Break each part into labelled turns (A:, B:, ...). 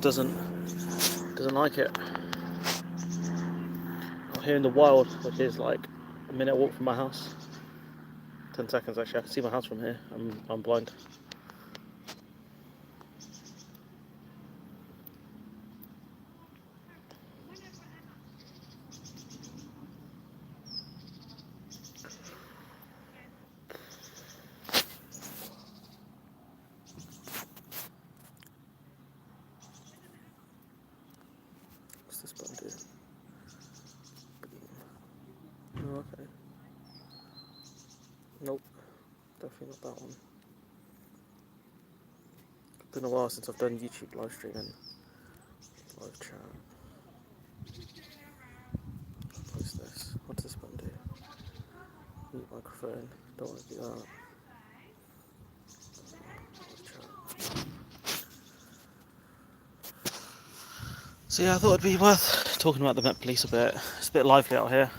A: doesn't like it. I'm here in the wild, which is like a minute walk from my house. 10 seconds actually. I can see my house from here. I'm blind. What's this button do? Oh, okay. Nope, definitely not that one. It's been a while since I've done YouTube live streaming, live chat. What's this? What does this button do? Mute microphone. Don't want to do that. Live chat. So yeah, I thought it'd be worth talking about the Met Police a bit. It's a bit lively out here.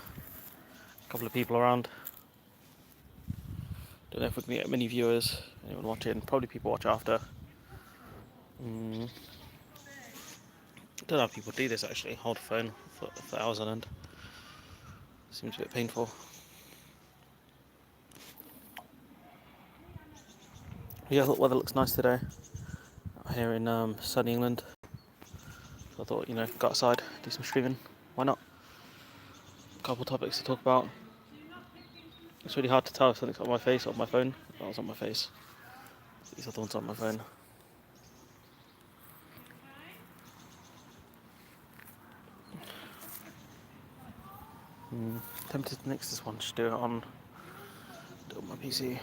A: A couple of people around. Don't know if we can get many viewers. Anyone watching? Probably people watch after. Don't know how people do this actually. Hold a phone for hours on end. Seems a bit painful. Yeah, I thought the weather looks nice today. Out here in sunny England. So I thought, go outside, do some streaming. Why not? A couple topics to talk about. It's really hard to tell if something's on my face or on my phone. That was on my face. These other ones on my phone. Tempted to mix this one, just do it on my PC.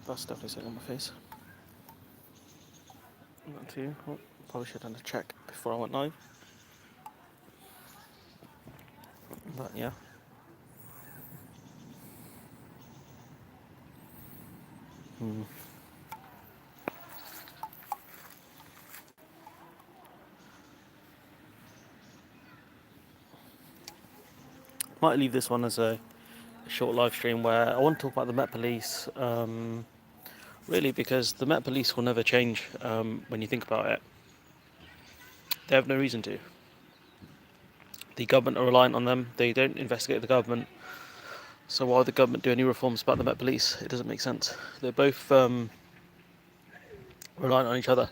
A: That's definitely something on my face. That too. Oh, probably should have done a check before I went live. But yeah. Might leave this one as a short live stream where I want to talk about the Met Police. Really, because the Met Police will never change when you think about it. They have no reason to. The government are reliant on them. They don't investigate the government. So why would the government do any reforms about the Met Police? It doesn't make sense. They're both reliant on each other.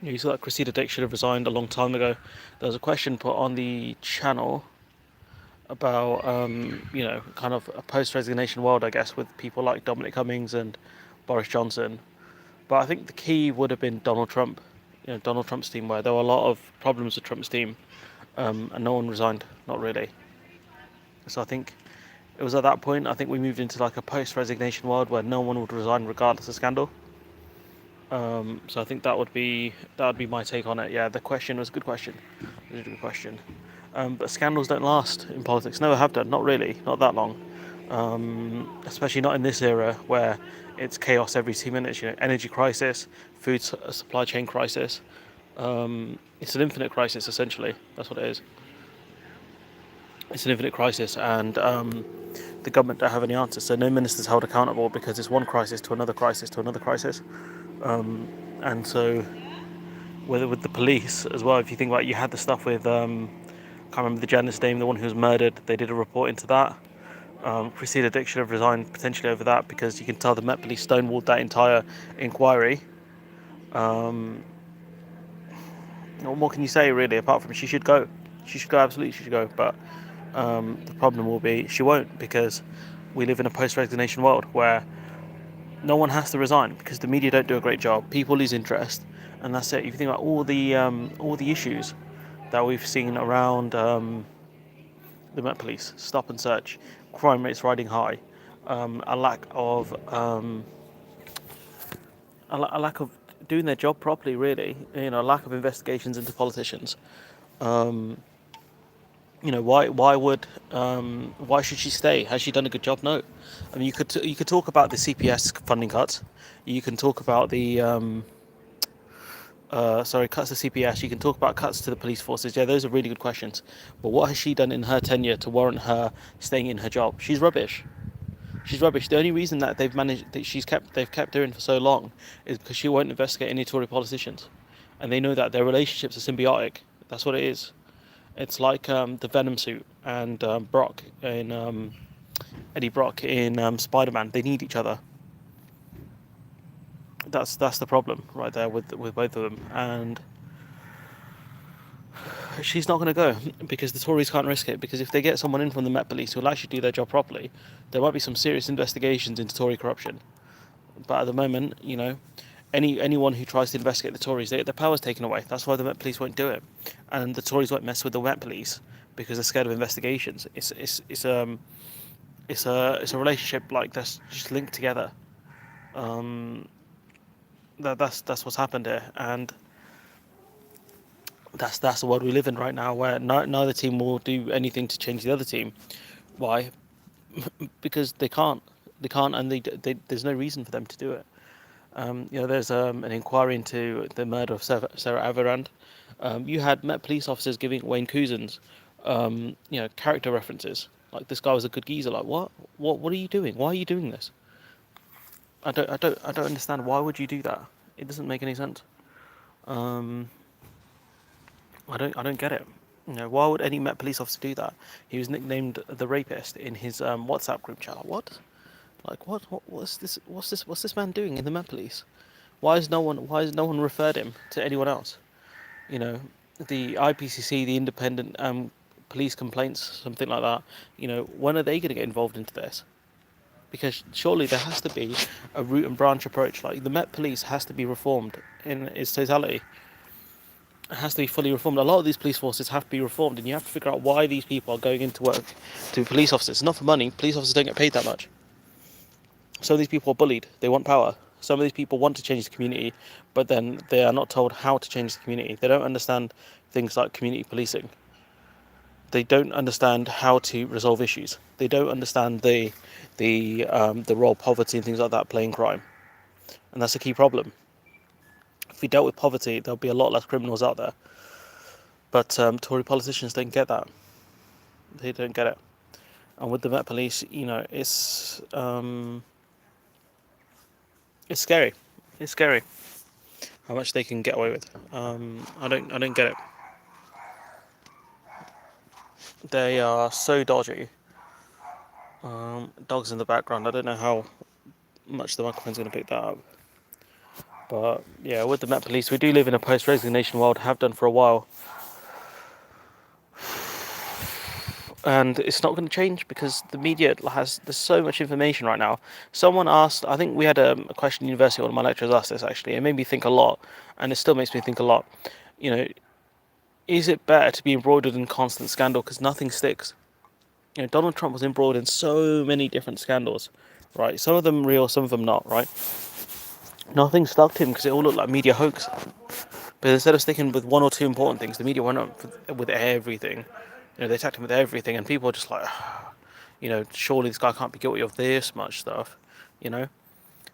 A: You saw that Cressida Dick should have resigned a long time ago. There was a question put on the channel about, kind of a post-resignation world, I guess, with people like Dominic Cummings and Boris Johnson. But I think the key would have been Donald Trump, Donald Trump's team, where there were a lot of problems with Trump's team, and no one resigned, not really. So I think it was at that point, I think we moved into like a post-resignation world where no one would resign regardless of scandal. So I think that would be my take on it. Yeah, the question was a good question. It was a good question. But scandals don't last in politics. Never have done. Not really. Not that long. Especially not in this era where it's chaos every 2 minutes. Energy crisis, food supply chain crisis. It's an infinite crisis essentially. That's what it is. It's an infinite crisis, and the government don't have any answers. So no minister's held accountable because it's one crisis to another crisis to another crisis. And so, with the police as well, if you think about it, you had the stuff with, can't remember the journalist's name, the one who was murdered, they did a report into that. Cressida Dick should have resigned potentially over that because you can tell the Met Police stonewalled that entire inquiry. What more can you say really apart from she should go? She should go, absolutely she should go, but the problem will be she won't because we live in a post-resignation world where no one has to resign because the media don't do a great job. People lose interest, and that's it. If you think about all the issues that we've seen around the Met Police, stop and search, crime rates riding high, a lack of doing their job properly. Really, a lack of investigations into politicians. Why should she stay? Has she done a good job? No. I mean, you could talk about the CPS funding cuts. You can talk about the cuts to CPS. You can talk about cuts to the police forces. Yeah, those are really good questions. But what has she done in her tenure to warrant her staying in her job? She's rubbish. She's rubbish. The only reason that they've kept her in for so long is because she won't investigate any Tory politicians. and they know that their relationships are symbiotic. That's what it is. It's like the Venom suit and Brock in Eddie Brock in Spider-Man. They need each other. That's the problem right there with both of them. And she's not going to go because the Tories can't risk it. Because if they get someone in from the Met Police who will actually do their job properly, there might be some serious investigations into Tory corruption. But at the moment, anyone who tries to investigate the Tories, their power's taken away. That's why the Met Police won't do it, and the Tories won't mess with the Met Police because they're scared of investigations. It's a relationship like that's just linked together. Um, that's what's happened here, and that's the world we live in right now, where neither team will do anything to change the other team. Why? Because they can't. They can't, and there's no reason for them to do it. There's an inquiry into the murder of Sarah Averand. You had Met police officers giving Wayne Couzens, character references. Like, this guy was a good geezer. Like, what? What are you doing? Why are you doing this? I don't understand. Why would you do that? It doesn't make any sense. Um, I don't get it. Why would any Met police officer do that? He was nicknamed the rapist in his WhatsApp group chat. Like, what? Like, what's this? What's this man doing in the Met police? Why has no one referred him to anyone else? You know, the IPCC, the Independent Police Complaints, something like that. When are they going to get involved into this? Because surely there has to be a root and branch approach. Like, the Met Police has to be reformed in its totality. It has to be fully reformed. A lot of these police forces have to be reformed, and you have to figure out why these people are going into work to be police officers. It's not for money. Police officers don't get paid that much. Some of these people are bullied. They want power. Some of these people want to change the community, but then they are not told how to change the community. They don't understand things like community policing. They don't understand how to resolve issues. They don't understand the role poverty and things like that play in crime, and that's a key problem. If we dealt with poverty, there'll be a lot less criminals out there. But Tory politicians don't get that. They don't get it. And with the Met Police, it's scary. It's scary how much they can get away with. I don't get it. They are so dodgy. Dogs in the background. I don't know how much the microphone's going to pick that up. But yeah, with the Met Police, we do live in a post-resignation world. Have done for a while. And it's not going to change because the media there's so much information right now. Someone asked, I think we had a question in university, one of my lecturers asked this actually. It made me think a lot, and it still makes me think a lot. Is it better to be embroiled in constant scandal because nothing sticks? Donald Trump was embroiled in so many different scandals, right? Some of them real, some of them not, right? Nothing stuck to him because it all looked like media hoax. But instead of sticking with one or two important things, the media went up with everything. They attacked him with everything, and people are just like, surely this guy can't be guilty of this much stuff,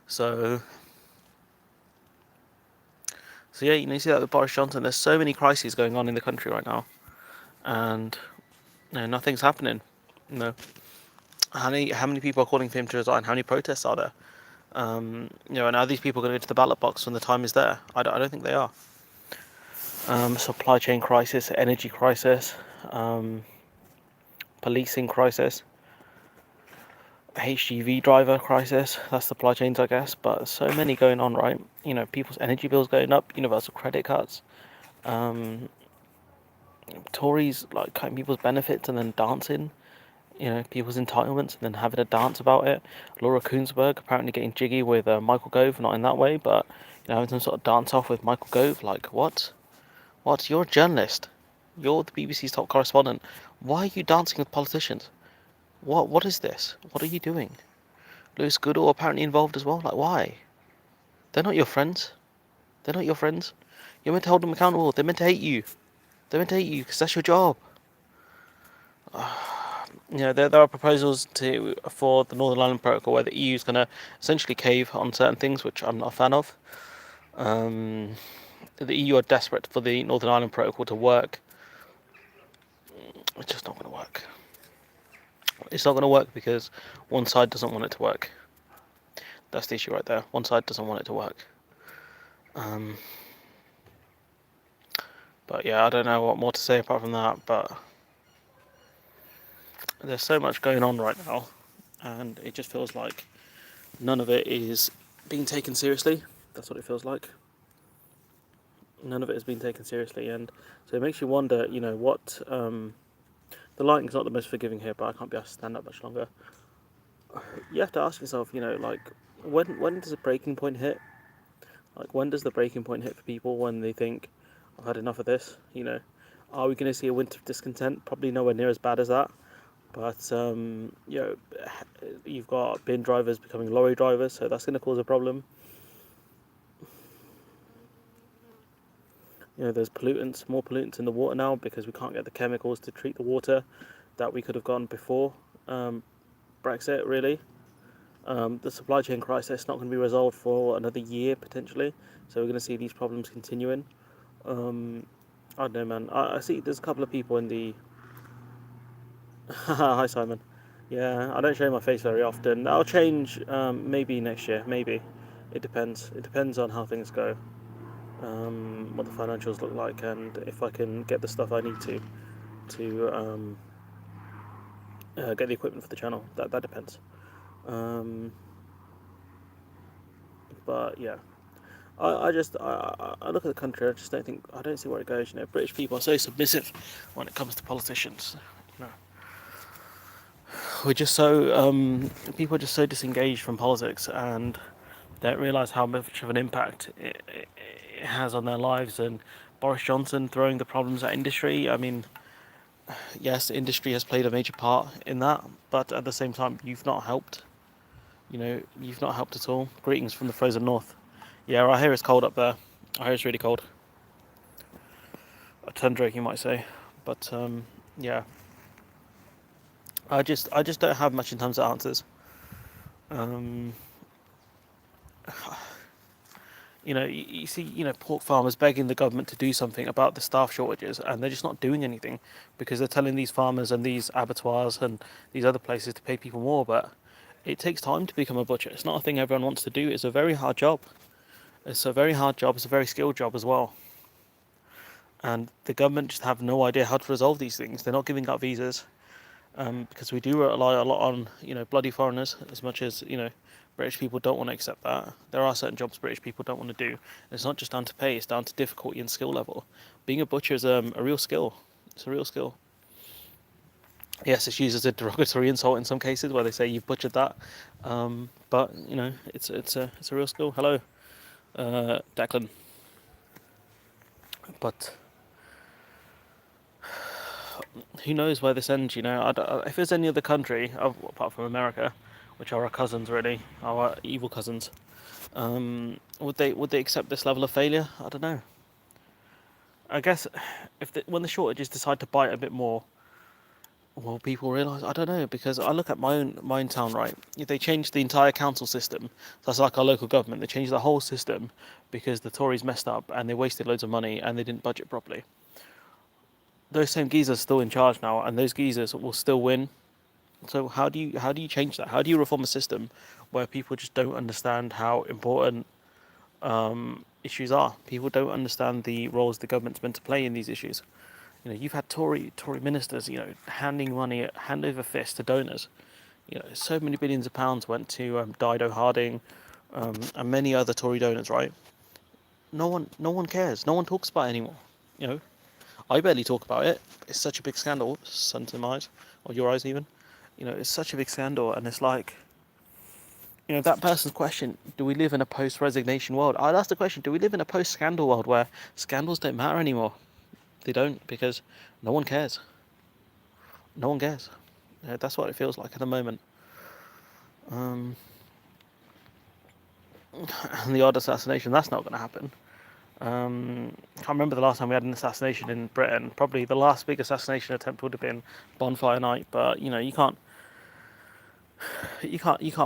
A: So yeah, you see that with Boris Johnson. There's so many crises going on in the country right now, and nothing's happening. How many people are calling for him to resign? How many protests are there? And are these people going to go to the ballot box when the time is there? I don't think they are. Supply chain crisis, energy crisis, policing crisis, HGV driver crisis. That's supply chains, I guess. But so many going on, right? People's energy bills going up, universal credit cuts, Tories like cutting people's benefits and then dancing, people's entitlements and then having a dance about it. Laura Kuenssberg apparently getting jiggy with Michael Gove, not in that way, but having some sort of dance off with Michael Gove. Like, what? What? You're a journalist. You're the BBC's top correspondent. Why are you dancing with politicians? What is this? What are you doing? Lewis Goodall apparently involved as well. Like, why? They're not your friends. They're not your friends. You're meant to hold them accountable. They're meant to hate you. They're meant to hate you because that's your job. There are proposals for the Northern Ireland Protocol where the EU is going to essentially cave on certain things, which I'm not a fan of. The EU are desperate for the Northern Ireland Protocol to work. It's just not going to work. It's not going to work because one side doesn't want it to work. That's the issue right there. One side doesn't want it to work. But yeah, I don't know what more to say apart from that. But there's so much going on right now, and it just feels like none of it is being taken seriously. That's what it feels like. None of it has been taken seriously, and so it makes you wonder. What the lighting's not the most forgiving here, but I can't be asked to stand up much longer. You have to ask yourself, like when does a breaking point hit? Like when does the breaking point hit for people when they think, I've had enough of this? Are we going to see a winter of discontent? Probably nowhere near as bad as that. But you've got bin drivers becoming lorry drivers, so that's going to cause a problem. There's more pollutants in the water now because we can't get the chemicals to treat the water that we could have gotten before Brexit, really. The supply chain crisis is not going to be resolved for another year, potentially. So we're going to see these problems continuing. I don't know, man. I see there's a couple of people in the... Hi, Simon. Yeah, I don't show my face very often. I'll change maybe next year, maybe. It depends. It depends on how things go. What the financials look like, and if I can get the stuff I need to get the equipment for the channel. That depends. But yeah, I look at the country. I don't see where it goes. British people are so submissive when it comes to politicians. We're just so people are just so disengaged from politics and don't realise how much of an impact it has on their lives. And Boris Johnson throwing the problems at industry. I mean, yes, industry has played a major part in that, but at the same time, you've not helped. You've not helped at all. Greetings from the frozen north. Yeah, I hear it's cold up there. I hear it's really cold. A tundra, you might say. But yeah, I just don't have much in terms of answers. Um, you see, pork farmers begging the government to do something about the staff shortages, and they're just not doing anything because they're telling these farmers and these abattoirs and these other places to pay people more. But it takes time to become a butcher. It's not a thing everyone wants to do. It's a very hard job. It's a very hard job. It's a very skilled job as well. And the government just have no idea how to resolve these things. They're not giving out visas because we do rely a lot on bloody foreigners. As much as British people don't want to accept that, there are certain jobs British people don't want to do. And it's not just down to pay; it's down to difficulty and skill level. Being a butcher is a real skill. It's a real skill. Yes, it's used as a derogatory insult in some cases where they say you've butchered that, but it's a real skill. Hello, Declan. But who knows where this ends? If there's any other country apart from America, which are our cousins really, our evil cousins, would they accept this level of failure? I don't know. I guess when the shortages decide to bite a bit more, well, people realise. I don't know, because I look at my own town, right? They changed the entire council system. So that's like our local government. They changed the whole system because the Tories messed up and they wasted loads of money and they didn't budget properly. Those same geezers are still in charge now, and those geezers will still win. So how do you change that? How do you reform a system where people just don't understand how important issues are? People don't understand the roles the government's meant to play in these issues. You've had Tory ministers, handing money hand over fist to donors. So many billions of pounds went to Dido Harding and many other Tory donors, right? No one cares. No one talks about it anymore. You know, I barely talk about it. It's such a big scandal, sun to my eyes, or your eyes even. It's such a big scandal, and it's like, that person's question: do we live in a post-resignation world? I'd ask the question: do we live in a post-scandal world where scandals don't matter anymore? They don't, because no one cares. No one cares. That's what it feels like at the moment. And the odd assassination, that's not going to happen. Can't remember the last time we had an assassination in Britain. Probably the last big assassination attempt would have been Bonfire Night. But you can't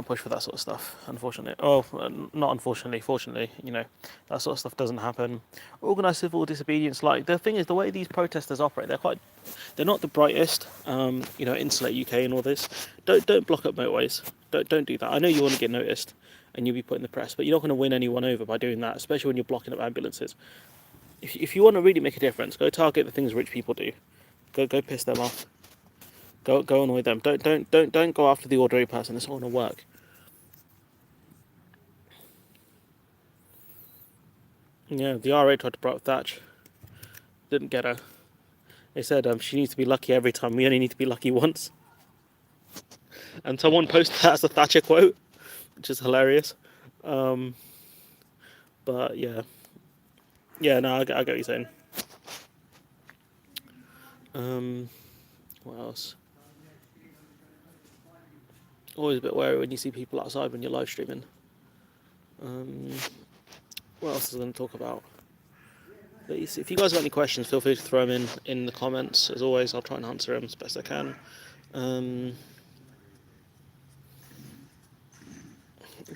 A: push for that sort of stuff, unfortunately. Oh, not unfortunately, fortunately, that sort of stuff doesn't happen. Organised civil disobedience, like, the thing is, the way these protesters operate, they're not the brightest. Insulate UK and all this. Don't block up motorways. Don't do that. I know you want to get noticed, and you'll be put in the press, but you're not going to win anyone over by doing that, especially when you're blocking up ambulances. if you want to really make a difference, go target the things rich people do. Go piss them off. Go annoy them. Don't go after the ordinary person. It's not going to work. Yeah, the RA tried to bribe Thatch. Didn't get her. They said she needs to be lucky every time. We only need to be lucky once. And someone posted that as a Thatcher quote, which is hilarious. But yeah, no, I get what you're saying. What else? Always a bit wary when you see people outside when you're live streaming. What else is I going to talk about? If you guys got any questions, feel free to throw them in the comments. As always, I'll try and answer them as best I can.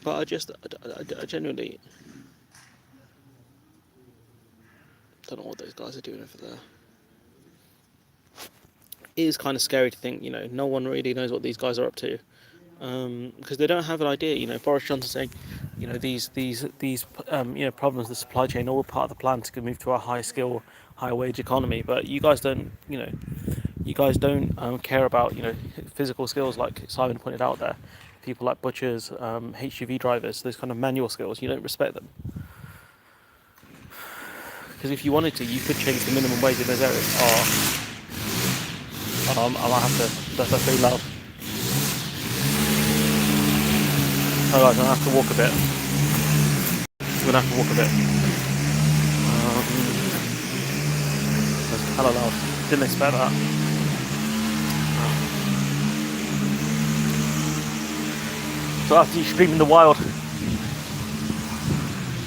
A: But I genuinely don't know what those guys are doing over there. It is kind of scary to think, no one really knows what these guys are up to, because they don't have an idea. Boris Johnson saying, these problems, the supply chain, all part of the plan to move to a high skill, high wage economy. But you guys don't, care about physical skills like Simon pointed out there. People like butchers, HGV drivers, those kind of manual skills. You don't respect them. Because if you wanted to, you could change the minimum wage in those areas. I might have to. That's very loud. Oh guys, I'm gonna have to walk a bit. That's hella loud. Didn't expect that. So after you scream in the wild,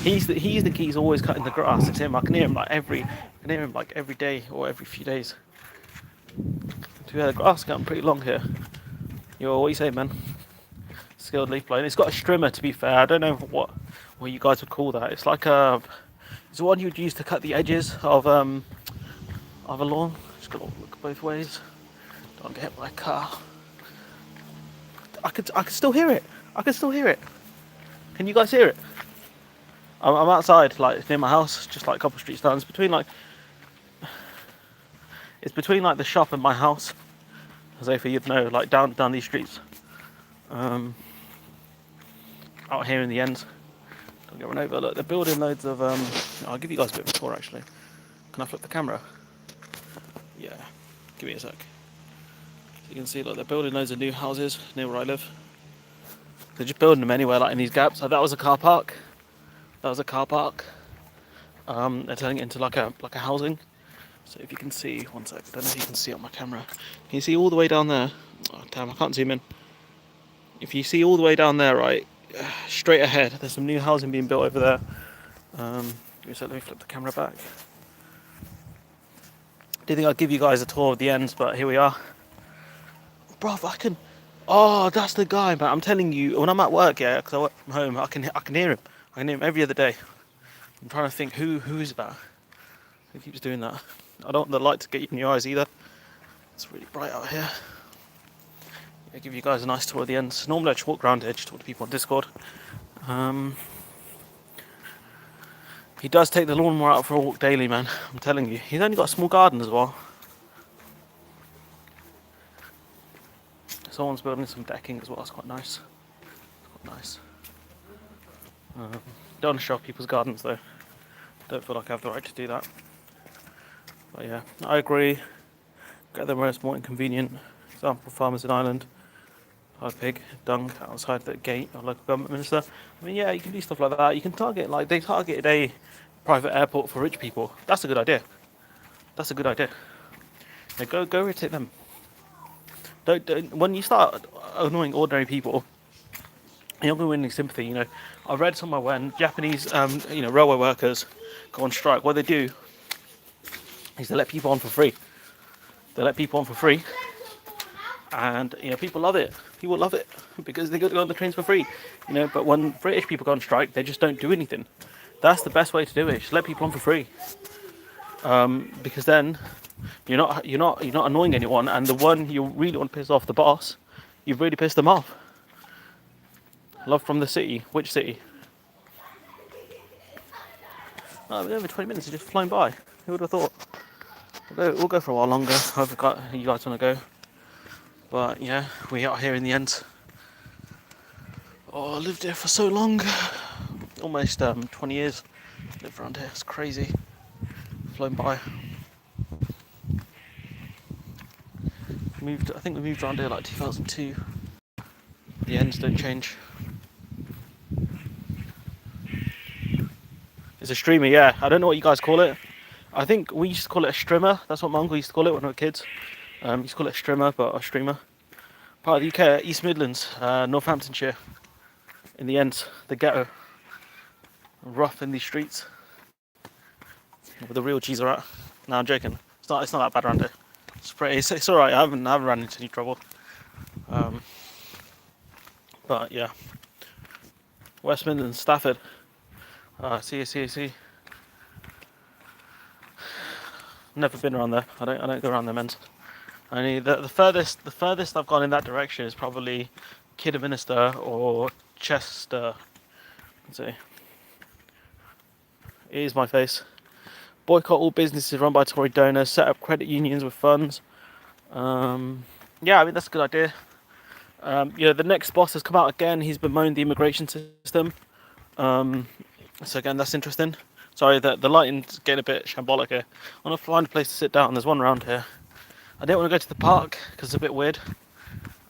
A: he's the key. He's always cutting the grass. It's him. I can hear him like every day or every few days. The grass getting pretty long here. What are you saying, man? Skilled leaf blowing. It's got a strimmer, to be fair. I don't know what you guys would call that. It's like it's the one you'd use to cut the edges of a lawn. Just gotta look both ways. Don't get hit by a car. I could still hear it. Can you guys hear it? I'm outside, like near my house, just like a couple of streets down. It's between the shop and my house. As if you'd know, like down these streets. Out here in the end. Don't get run over. Look, they're building loads of. I'll give you guys a bit of a tour actually. Can I flip the camera? Yeah. Give me a sec. So you can see, look, they're building loads of new houses near where I live. They're just building them anywhere, like in these gaps. So that was a car park. They're turning it into like a housing. So if you can see, one sec, I don't know if you can see on my camera. Can you see all the way down there? Oh damn, I can't zoom in. If you see all the way down there, right, straight ahead, there's some new housing being built over there. Let me flip the camera back. Didn't think I'd give you guys a tour of the ends, but here we are. Bruv, oh, that's the guy, man. I'm telling you, when I'm at work, yeah, because I work from home, I can hear him. I can hear him every other day. I'm trying to think who is that? Who keeps doing that? I don't want the light to get you in your eyes either. It's really bright out here. I'll give you guys a nice tour of the ends. Normally I just walk around here, just talk to people on Discord. He does take the lawnmower out for a walk daily, man. I'm telling you. He's only got a small garden as well. Someone's building some decking as well. It's quite nice. Don't want to show off people's gardens though. Don't feel like I have the right to do that. But yeah, I agree. Get the most more inconvenient. Example, farmers in Ireland. Hard pig, dung outside the gate of local government minister. I mean, yeah, you can do stuff like that. You can target, like they targeted a private airport for rich people. That's a good idea. Yeah, go irritate them. Don't when you start annoying ordinary people, you're not going to win any sympathy. I read somewhere when Japanese, railway workers go on strike. What they do is they let people on for free. And people love it. People love it because they get to go on the trains for free. But when British people go on strike, they just don't do anything. That's the best way to do it. Just let people on for free. Because then you're not annoying anyone, and the one you really want to piss off, the boss, you've really pissed them off. Love from the city. Which city? Over 20 minutes is just flying by. Who would have thought? We'll go for a while longer. However you guys want to go. But yeah, we are here in the end. Oh, I lived here for so long. Almost 20 years. Lived around here. It's crazy. Flown by. I think we moved around here like 2002. The ends don't change. It's a streamer, yeah. I don't know what you guys call it. I think we used to call it a strimmer. That's what my uncle used to call it when we were kids. He used to call it a strimmer, but a streamer. Part of the UK, East Midlands, Northamptonshire. In the end, the ghetto. Rough in these streets. Where the real G's are at. No, I'm joking. It's not that bad around here. It's alright. I haven't run into any trouble. But yeah. West Midlands, Stafford. See. Never been around there. I don't go around them ends. Only the furthest I've gone in that direction is probably Kidderminster or Chester. Let's see. It is my face. Boycott all businesses run by Tory donors. Set up credit unions with funds. Yeah, I mean that's a good idea. The next boss has come out again. He's bemoaned the immigration system. So again, that's interesting. Sorry, the lighting's getting a bit shambolic here. I want to find a place to sit down. There's one around here. I didn't want to go to the park because it's a bit weird.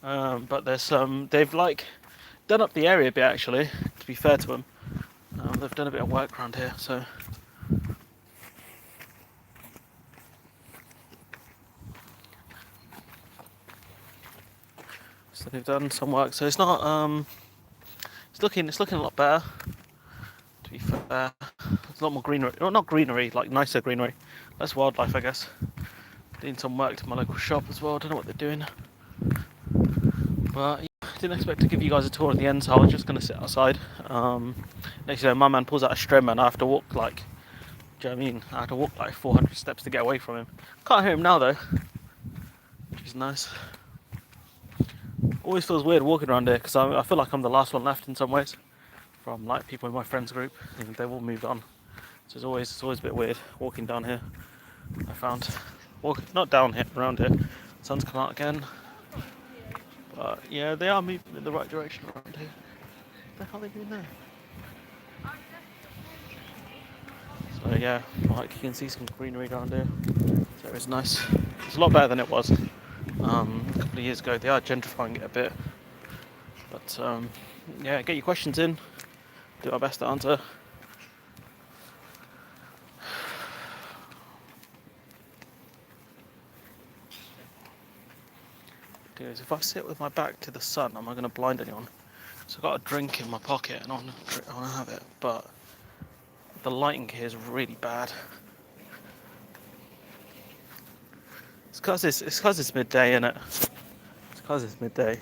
A: But there's they've like done up the area a bit actually. To be fair to them, they've done a bit of work around here. So they've done some work. So it's not it's looking a lot better. To be fair, there's a lot more greenery. Well, not greenery, like nicer greenery. Less wildlife, I guess. Doing some work to my local shop as well. I don't know what they're doing. But yeah, I didn't expect to give you guys a tour at the end, so I was just going to sit outside. Next thing, my man pulls out a strimmer and I have to walk like, do you know what I mean? I have to walk like 400 steps to get away from him. Can't hear him now though, which is nice. Always feels weird walking around here because I feel like I'm the last one left in some ways. From like people in my friends group, and they've all moved on. So it's always a bit weird walking down here. I found, not down here, around here. The sun's come out again. But yeah, they are moving in the right direction around here. What the hell are they doing there? So yeah, like you can see some greenery around here. So it's nice. It's a lot better than it was a couple of years ago. They are gentrifying it a bit. But yeah, get your questions in. Do our best to answer. Because if I sit with my back to the sun, am I going to blind anyone? So I've got a drink in my pocket and I want to have it, but the lighting here is really bad. It's because it's midday, isn't it? It's because it's midday.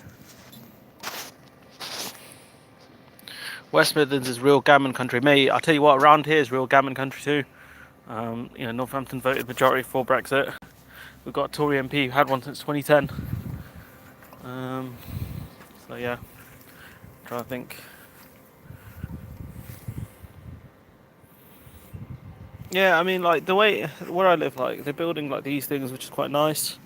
A: West Midlands is real gammon country. Mate, I tell you what, around here is real gammon country too. Northampton voted majority for Brexit. We've got a Tory MP who had one since 2010. So yeah, trying to think. Yeah, I mean, like the way where I live, like they're building like these things, which is quite nice.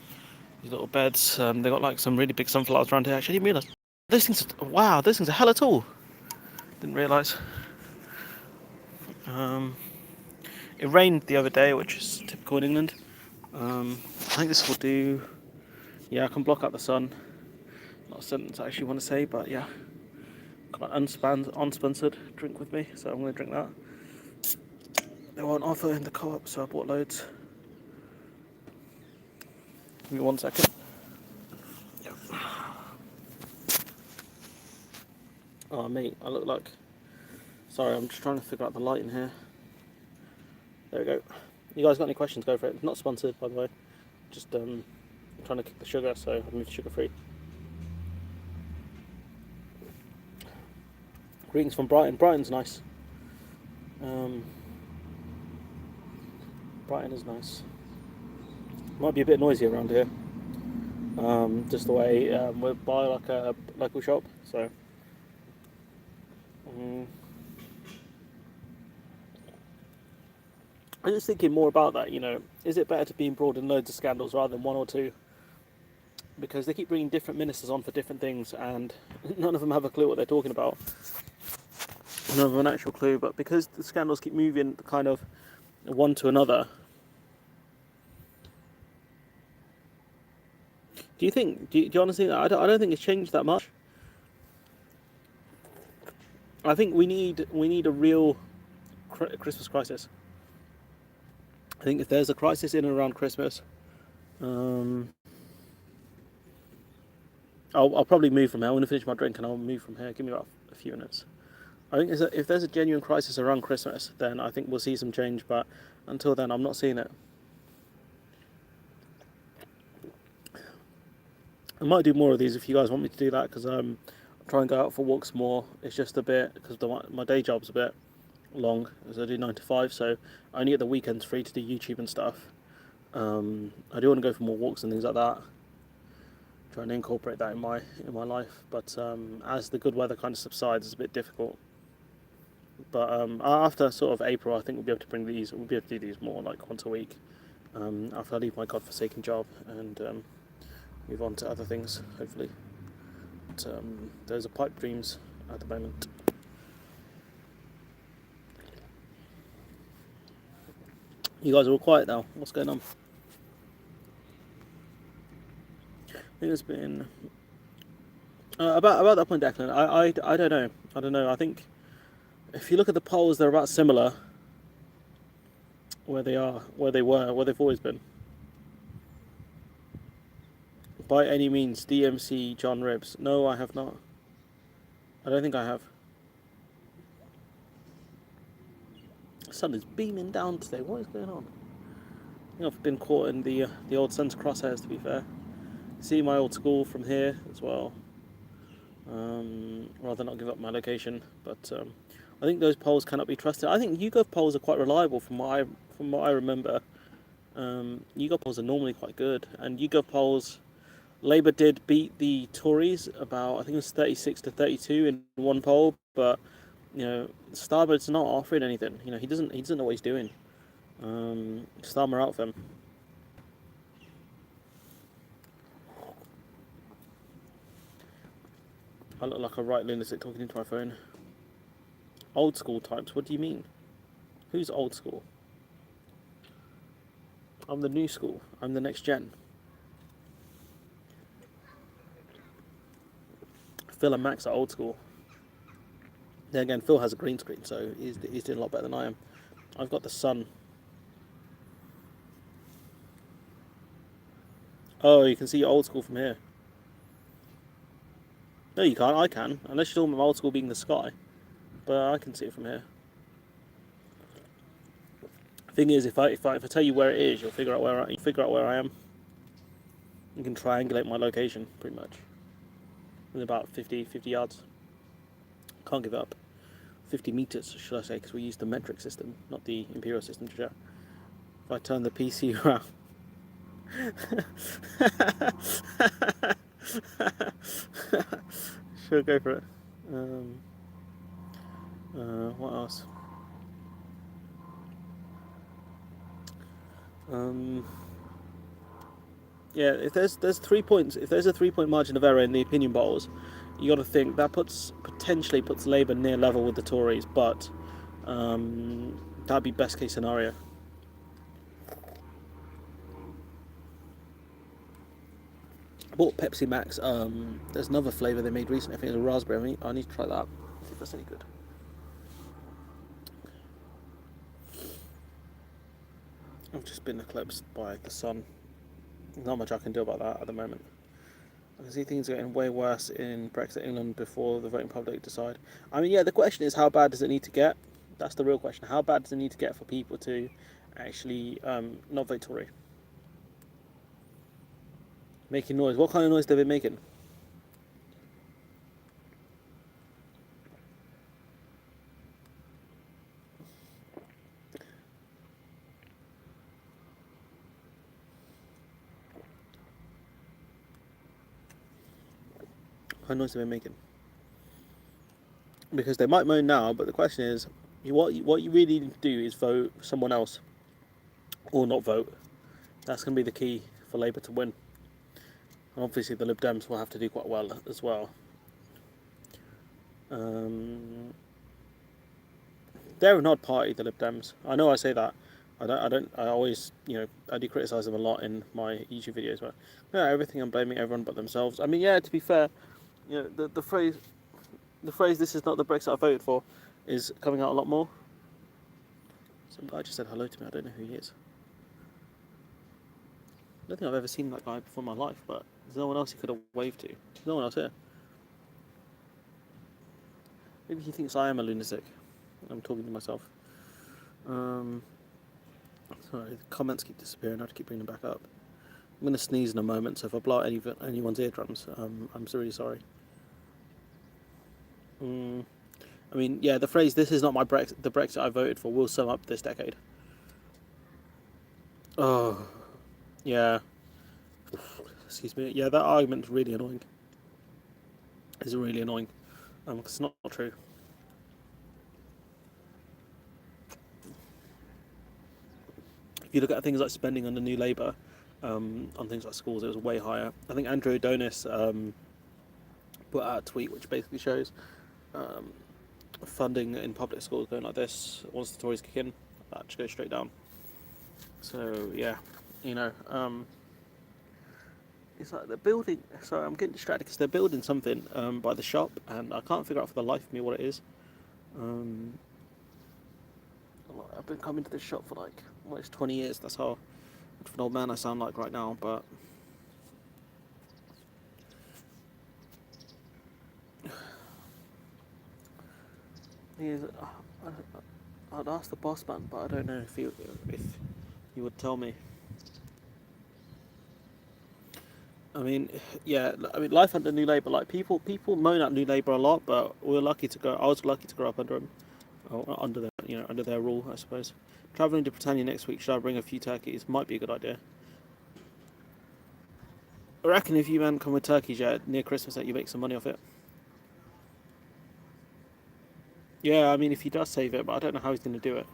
A: These little beds. They got like some really big sunflowers around here. Actually, I didn't realise those things. Wow, those things are hella tall. Didn't realise. It rained the other day, which is typical in England. I think this will do. Yeah, I can block out the sun. Not a sentence I actually want to say, but yeah. Got an unsponsored drink with me, so I'm going to drink that. They were on offer in the co-op, so I bought loads. Give me 1 second. Yep. Oh mate, I look like... Sorry, I'm just trying to figure out the light in here. There we go. You guys got any questions, go for it. It's not sponsored, by the way. Just trying to kick the sugar, so I moved sugar free. Greetings from Brighton. Brighton's nice. Brighton is nice. Might be a bit noisy around here. Just the way we're by like a local shop, so. I'm just thinking more about that. Is it better to be embroiled in loads of scandals rather than one or two? Because they keep bringing different ministers on for different things, and none of them have a clue what they're talking about. None of them have an actual clue. But because the scandals keep moving kind of one to another, do you think? Do you honestly? I don't think it's changed that much. I think we need a real Christmas crisis. I think if there's a crisis in and around Christmas, um, I'll probably move from here. I'm going to finish my drink and I'll move from here. Give me about a few minutes. I think if there's a genuine crisis around Christmas, then I think we'll see some change. But until then, I'm not seeing it. I might do more of these if you guys want me to do that, because I'm trying to go out for walks more. It's just a bit because my day job's a bit long, as I do 9 to 5, so I only get the weekends free to do YouTube and stuff. I do want to go for more walks and things like that. Trying to incorporate that in my life, but as the good weather kind of subsides, it's a bit difficult. But after sort of April, I think we'll be able to bring these. We'll be able to do these more like once a week. After I leave my godforsaken job and move on to other things, hopefully. But those are pipe dreams at the moment. You guys are all quiet now. What's going on? I think it's been about that point, Declan. I don't know. I don't know. I think if you look at the polls, they're about similar. Where they are, where they were, where they've always been. By any means, DMC John Ribs. No, I have not. I don't think I have. The sun is beaming down today. What is going on? I think I've been caught in the old sun's crosshairs, to be fair. See my old school from here as well. Rather not give up my location, but I think those polls cannot be trusted. I think YouGov polls are quite reliable from what I remember. YouGov polls are normally quite good, and YouGov polls, Labour did beat the Tories about, I think it was 36 to 32 in one poll, but Starmer's not offering anything. He doesn't know what he's doing. Starmer out for him. I look like a right lunatic talking into my phone. Old school types, what do you mean? Who's old school? I'm the new school. I'm the next gen. Phil and Max are old school. Then again, Phil has a green screen, so he's doing a lot better than I am. I've got the sun. Oh, you can see old school from here. No, you can't. I can, unless you're talking about old school being the sky. But I can see it from here. Thing is, if I tell you where it is, you'll figure out where I am. You can triangulate my location pretty much in about 50 yards. Can't give up. 50 meters, should I say, because we use the metric system, not the imperial system. If I turn the PC around. Sure, go for it. What else? Yeah, if there's 3 points, if there's a 3 point margin of error in the opinion polls, you got to think that potentially puts Labour near level with the Tories, but that'd be best case scenario. I bought Pepsi Max. There's another flavour they made recently. I think it's a raspberry. I need to try that. See if that's any good. I've just been eclipsed by the sun. Not much I can do about that at the moment. I can see things getting way worse in Brexit England before the voting public decide. I mean, yeah, the question is, how bad does it need to get? That's the real question. How bad does it need to get for people to actually not vote Tory? Making noise. What kind of noise they've been making? What kind of noise they've been making? Because they might moan now, but the question is, what you really need to do is vote someone else. or not vote. That's going to be the key for Labour to win. And obviously the Lib Dems will have to do quite well as well. They're an odd party, the Lib Dems. I know I say that. I always, I do criticise them a lot in my YouTube videos, but everything I'm blaming everyone but themselves. I mean, yeah, to be fair, the phrase "this is not the Brexit I voted for" is coming out a lot more. Some guy just said hello to me. I don't know who he is. I don't think I've ever seen that guy before in my life, but there's no one else he could have waved to. There's no one else here. Maybe he thinks I am a lunatic. I'm talking to myself. Sorry, the comments keep disappearing. I have to keep bringing them back up. I'm going to sneeze in a moment, so if I blow out anyone's eardrums, I'm really sorry. I mean, yeah, the phrase "this is not the Brexit I voted for" will sum up this decade. Oh, yeah. Excuse me. Yeah, that argument's really annoying. It's really annoying. Because it's not true. If you look at things like spending on the New Labour, on things like schools, it was way higher. I think Andrew Adonis put out a tweet which basically shows funding in public schools going like this. Once the Tories kick in, that just goes straight down. So yeah, it's like they're building. Sorry, I'm getting distracted because they're building something by the shop, and I can't figure out for the life of me what it is. I've been coming to this shop for like almost 20 years. That's how much of an old man I sound like right now. But I'd ask the boss man, but I don't know if he would tell me. I mean, yeah. I mean, life under New Labour. Like people moan at New Labour a lot, but I was lucky to grow up under them, or under their rule, I suppose. Travelling to Britannia next week. Should I bring a few turkeys? Might be a good idea. I reckon if you man come with turkeys, near Christmas, that you make some money off it. Yeah, I mean, if he does save it, but I don't know how he's going to do it.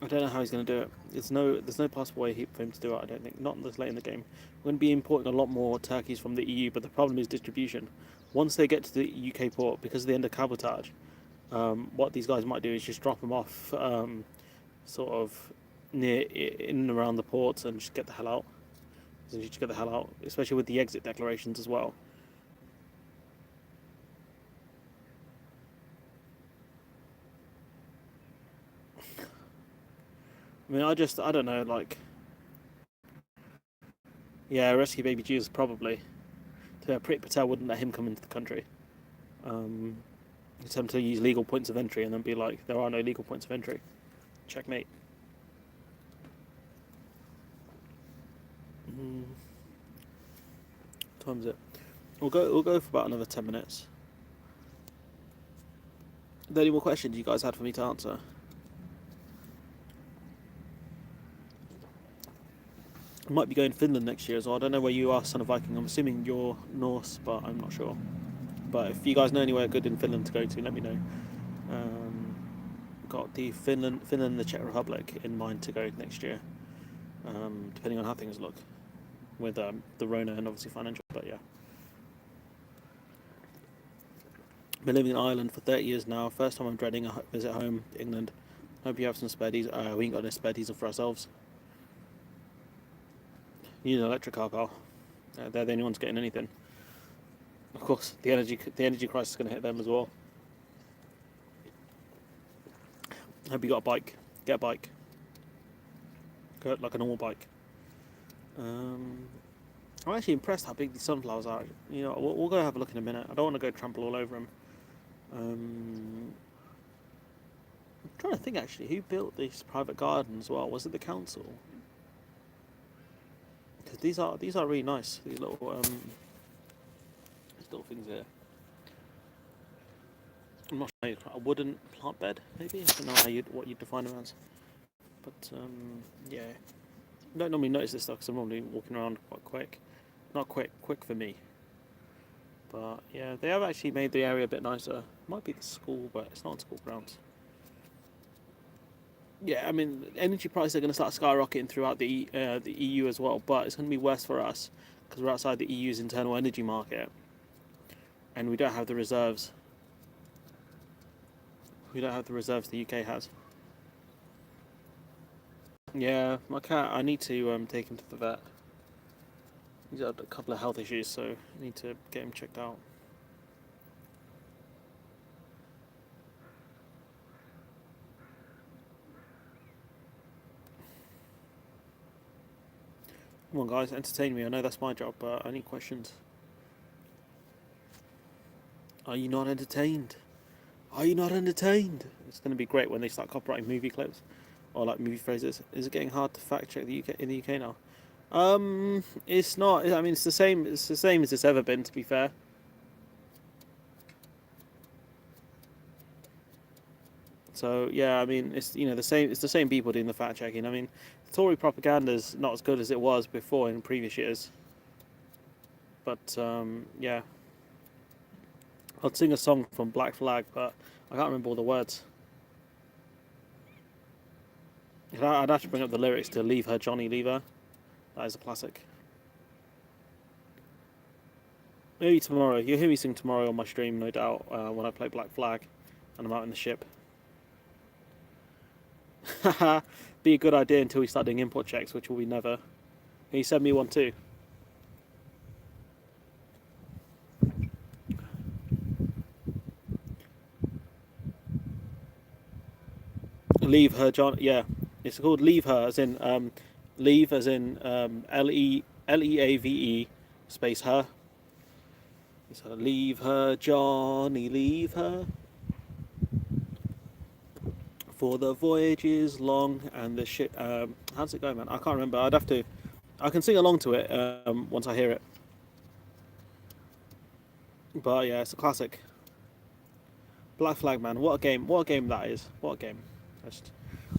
A: I don't know how he's going to do it. There's no possible way for him to do it, I don't think. Not this late in the game. We're going to be importing a lot more turkeys from the EU, but the problem is distribution. Once they get to the UK port, because of the end of cabotage, what these guys might do is just drop them off sort of near in and around the ports and just get the hell out. Just get the hell out, especially with the exit declarations as well. I mean, I don't know, like, yeah, Rescue Baby Jesus probably. Preet Patel wouldn't let him come into the country. Attempt to use legal points of entry and then be like, there are no legal points of entry. Checkmate. What time is it? We'll go for about another 10 minutes. Are there any more questions you guys had for me to answer? I might be going to Finland next year as well. I don't know where you are, Son of Viking. I'm assuming you're Norse, but I'm not sure. But if you guys know anywhere good in Finland to go to, let me know. Got the Finland and the Czech Republic in mind to go next year, depending on how things look with the Rona and obviously financial. But yeah, been living in Ireland for 30 years now. First time I'm dreading a visit home to England. Hope you have some spare diesel. We ain't got no spare diesel for ourselves. You need an electric car, pal. They're the only ones getting anything. Of course, the energy crisis is going to hit them as well. Hope you got a bike. Get a bike. Go like a normal bike. I'm actually impressed how big these sunflowers are. We'll go have a look in a minute. I don't want to go trample all over them. I'm trying to think actually, who built this private garden as well? Was it the council? Because these are really nice. These little things here. I'm not sure, a wooden plant bed maybe. I don't know what you define them as. But yeah, I don't normally notice this stuff because I'm normally walking around quite quick. Not quick for me. But yeah, they have actually made the area a bit nicer. Might be the school, but it's not on school grounds. Yeah, I mean, energy prices are going to start skyrocketing throughout the EU as well, but it's going to be worse for us because we're outside the EU's internal energy market, and we don't have the reserves. We don't have the reserves the UK has. Yeah, my cat. I need to take him to the vet. He's got a couple of health issues, so I need to get him checked out. Come on, guys, entertain me. I know that's my job, but I need questions. Are you not entertained? Are you not entertained? It's going to be great when they start copyrighting movie clips or like movie phrases. Is it getting hard to fact check the UK in the UK now? It's not. I mean, it's the same. It's the same as it's ever been. To be fair. So yeah, I mean, it's the same. It's the same people doing the fact checking. I mean, Tory propaganda is not as good as it was before in previous years. But yeah, I'd sing a song from Black Flag, but I can't remember all the words. I'd have to bring up the lyrics to "Leave Her, Johnny, Leave Her." That is a classic. Maybe tomorrow. You'll hear me sing tomorrow on my stream, no doubt, when I play Black Flag and I'm out in the ship. Be a good idea until we start doing import checks, which will be never. Can you send me one too? Leave her, John. Yeah, it's called Leave Her, as in leave, as in Leave space her. So leave her, Johnny, leave her. For the voyage is long and the ship. How's it go, man? I can't remember. I'd have to. I can sing along to it once I hear it. But yeah, it's a classic. Black Flag, man. What a game! What a game that is! What a game!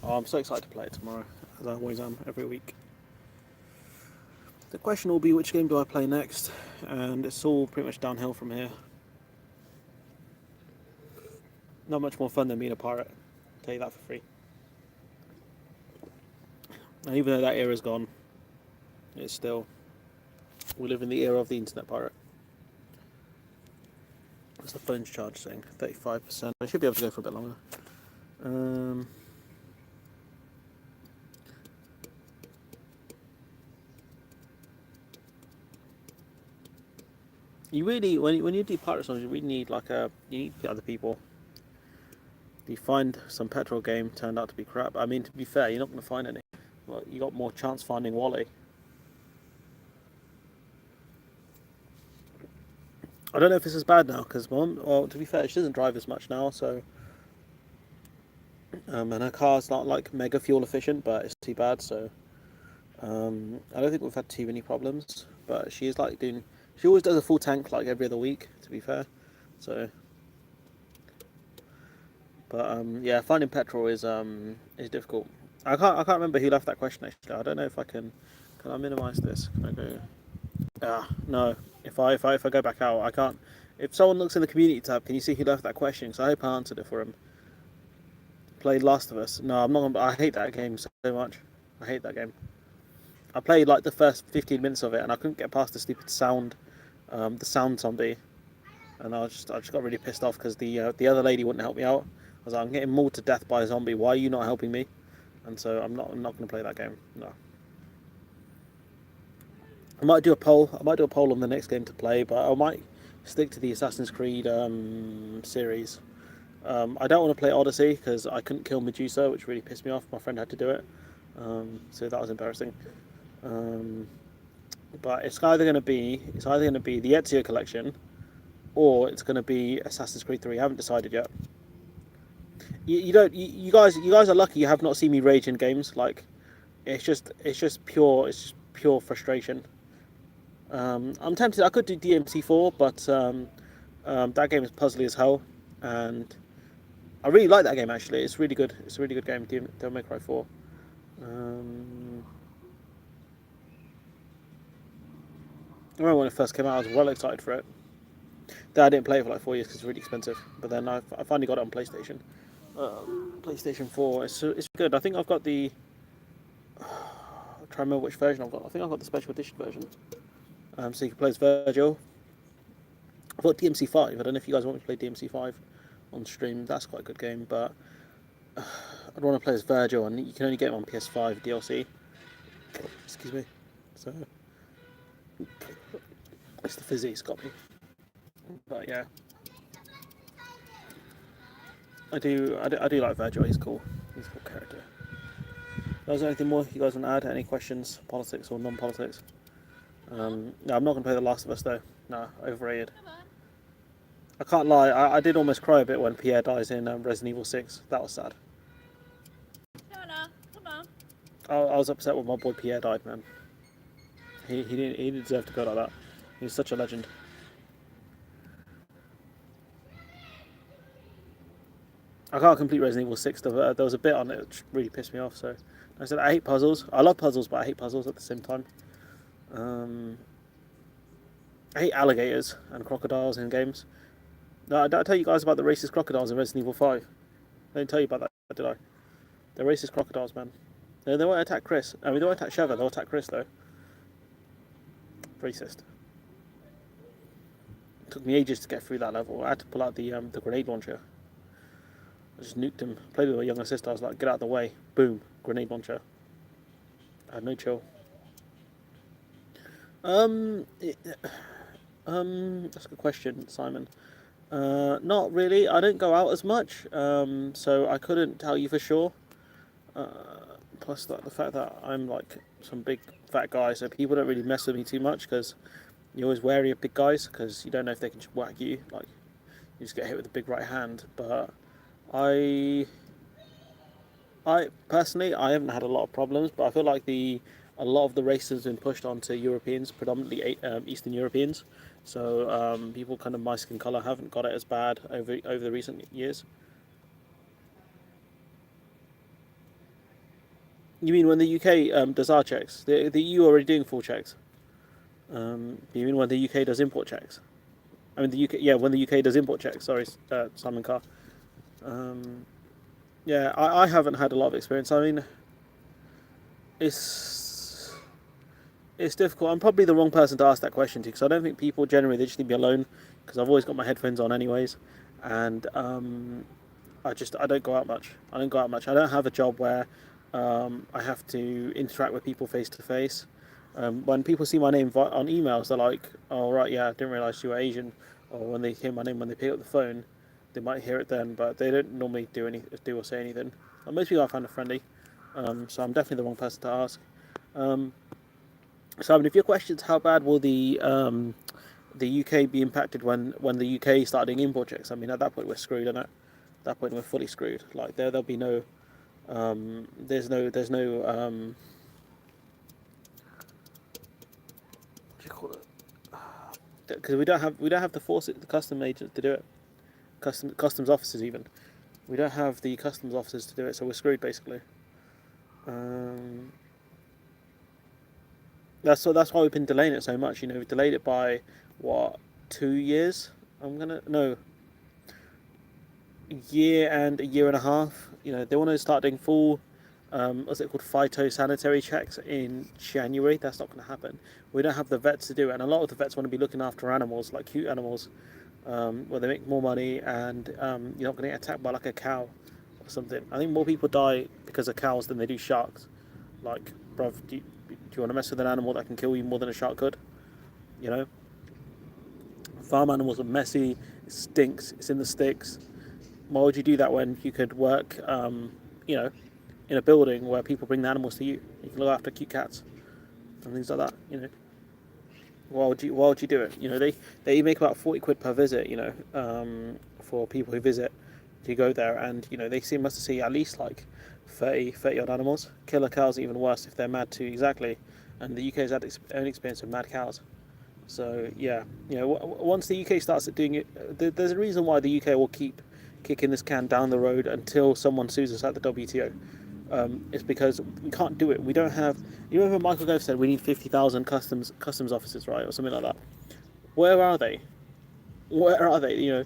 A: I'm so excited to play it tomorrow, as I always am every week. The question will be which game do I play next, and it's all pretty much downhill from here. Not much more fun than being a pirate. I'll tell you that for free. And even though that era's gone, it's still we live in the era of the internet pirate. What's the phone's charge saying? 35%. I should be able to go for a bit longer. You really, when you do pirate songs, you really need you need other people. You find some petrol game turned out to be crap. I mean, to be fair, you're not going to find any. Well, you got more chance finding Wally. I don't know if this is bad now because Mom. Well, to be fair, she doesn't drive as much now, so and her car's not like mega fuel efficient, but it's too bad. So I don't think we've had too many problems. But she's like doing. She always does a full tank like every other week. To be fair, so. But yeah, finding petrol is difficult. I can't remember who left that question actually. I don't know if I can. Can I minimise this? Can I go? Ah, no. If I go back out, I can't. If someone looks in the community tab, can you see who left that question? Because I hope I answered it for him. Played Last of Us. No, I'm not. I hate that game so much. I hate that game. I played like the first 15 minutes of it, and I couldn't get past the stupid sound, the sound zombie, and I just got really pissed off because the other lady wouldn't help me out. I was like, I'm getting mauled to death by a zombie. Why are you not helping me? And so I'm not going to play that game. No. I might do a poll. I might do a poll on the next game to play, but I might stick to the Assassin's Creed series. I don't want to play Odyssey because I couldn't kill Medusa, which really pissed me off. My friend had to do it, so that was embarrassing. But it's either going to be the Ezio collection, or it's going to be Assassin's Creed 3. I haven't decided yet. You don't. You guys are lucky. You have not seen me rage in games. Like, it's just pure frustration. I'm tempted. I could do DMC4, but that game is puzzly as hell, and I really like that game actually. It's really good. It's a really good game. Devil May Cry 4. I remember when it first came out, I was well excited for it. Then I didn't play it for like 4 years because it's really expensive. But then I finally got it on PlayStation, PlayStation 4. It's good. I think I've got the. I'm trying to remember which version I've got. I think I've got the special edition version. So you can play as Virgil. I've got DMC5. I don't know if you guys want me to play DMC5 on stream. That's quite a good game, but I'd want to play as Virgil, and you can only get him on PS5 DLC. Excuse me. So it's the physics got me. But yeah, I do like Virgil. He's cool. He's a cool character. Is there anything more you guys want to add? Any questions, politics or non-politics? No, I'm not going to play The Last of Us though. No, overrated. I can't lie. I did almost cry a bit when Pierre dies in Resident Evil 6. That was sad. I was upset when my boy Pierre died, man. He didn't deserve to go like that. He was such a legend. I can't complete Resident Evil 6. There was a bit on it which really pissed me off. So I said I hate puzzles. I love puzzles, but I hate puzzles at the same time. I hate alligators and crocodiles in games. No, did I tell you guys about the racist crocodiles in Resident Evil 5? I didn't tell you about that, did I? They're racist crocodiles, man. They won't attack Chris. I mean, they won't attack Sheva. They'll attack Chris, though. Racist. It took me ages to get through that level. I had to pull out the grenade launcher. I just nuked him. Played with my younger sister. I was like, get out of the way. Boom. Grenade launcher. I had no chill. That's a good question, Simon. Not really. I don't go out as much, so I couldn't tell you for sure. Plus, the fact that I'm like some big fat guy, so people don't really mess with me too much because you're always wary of big guys because you don't know if they can just whack you. Like, you just get hit with a big right hand. But I personally, I haven't had a lot of problems, but I feel like a lot of the race has been pushed onto Europeans, predominantly Eastern Europeans. So people kind of my skin colour haven't got it as bad over the recent years. You mean when the UK does our checks? The EU already doing full checks. You mean when the UK does import checks? I mean the UK, yeah, when the UK does import checks. Sorry, Simon Carr. Yeah, I haven't had a lot of experience. I mean, it's difficult. I'm probably the wrong person to ask that question to because I don't think people generally they just need to be alone because I've always got my headphones on anyways, and I don't go out much. I don't have a job where I have to interact with people face to face. When people see my name on emails, they're like, "Oh right, yeah, I didn't realise you were Asian." Or when they hear my name when they pick up the phone, they might hear it then, but they don't normally do or say anything. Most people I find are friendly, so I'm definitely the wrong person to ask. Simon, if your question's how bad will the UK be impacted when the UK start doing import checks? I mean, at that point we're screwed, isn't it? At that point we're fully screwed. Like there'll be no, there's no, what do you call it? Because we don't have the custom agents to do it. Customs officers even. We don't have the customs officers to do it, so we're screwed basically. That's why we've been delaying it so much. You know, we've delayed it by what 2 years? Year and a year and a half. You know, they want to start doing full, what's it called, phytosanitary checks in January. That's not going to happen. We don't have the vets to do it, and a lot of the vets want to be looking after animals, like cute animals, where they make more money, and you're not going to get attacked by like a cow or something. I think more people die because of cows than they do sharks. Like, bruv, do you want to mess with an animal that can kill you more than a shark could? You know? Farm animals are messy, it stinks, it's in the sticks. Why would you do that when you could work, you know, in a building where people bring the animals to you? You can look after cute cats and things like that, you know? Why would you do it? You know, they make about 40 quid per visit, you know, for people who visit to go there, and, you know, they must see at least like 30 odd animals. Killer cows are even worse if they're mad too, exactly. And the UK's had its own experience of mad cows. So, yeah, you know, once the UK starts doing it, there's a reason why the UK will keep kicking this can down the road until someone sues us at the WTO. It's because we can't do it. We don't have. You remember Michael Gove said we need 50,000 customs officers, right, or something like that. Where are they? You know,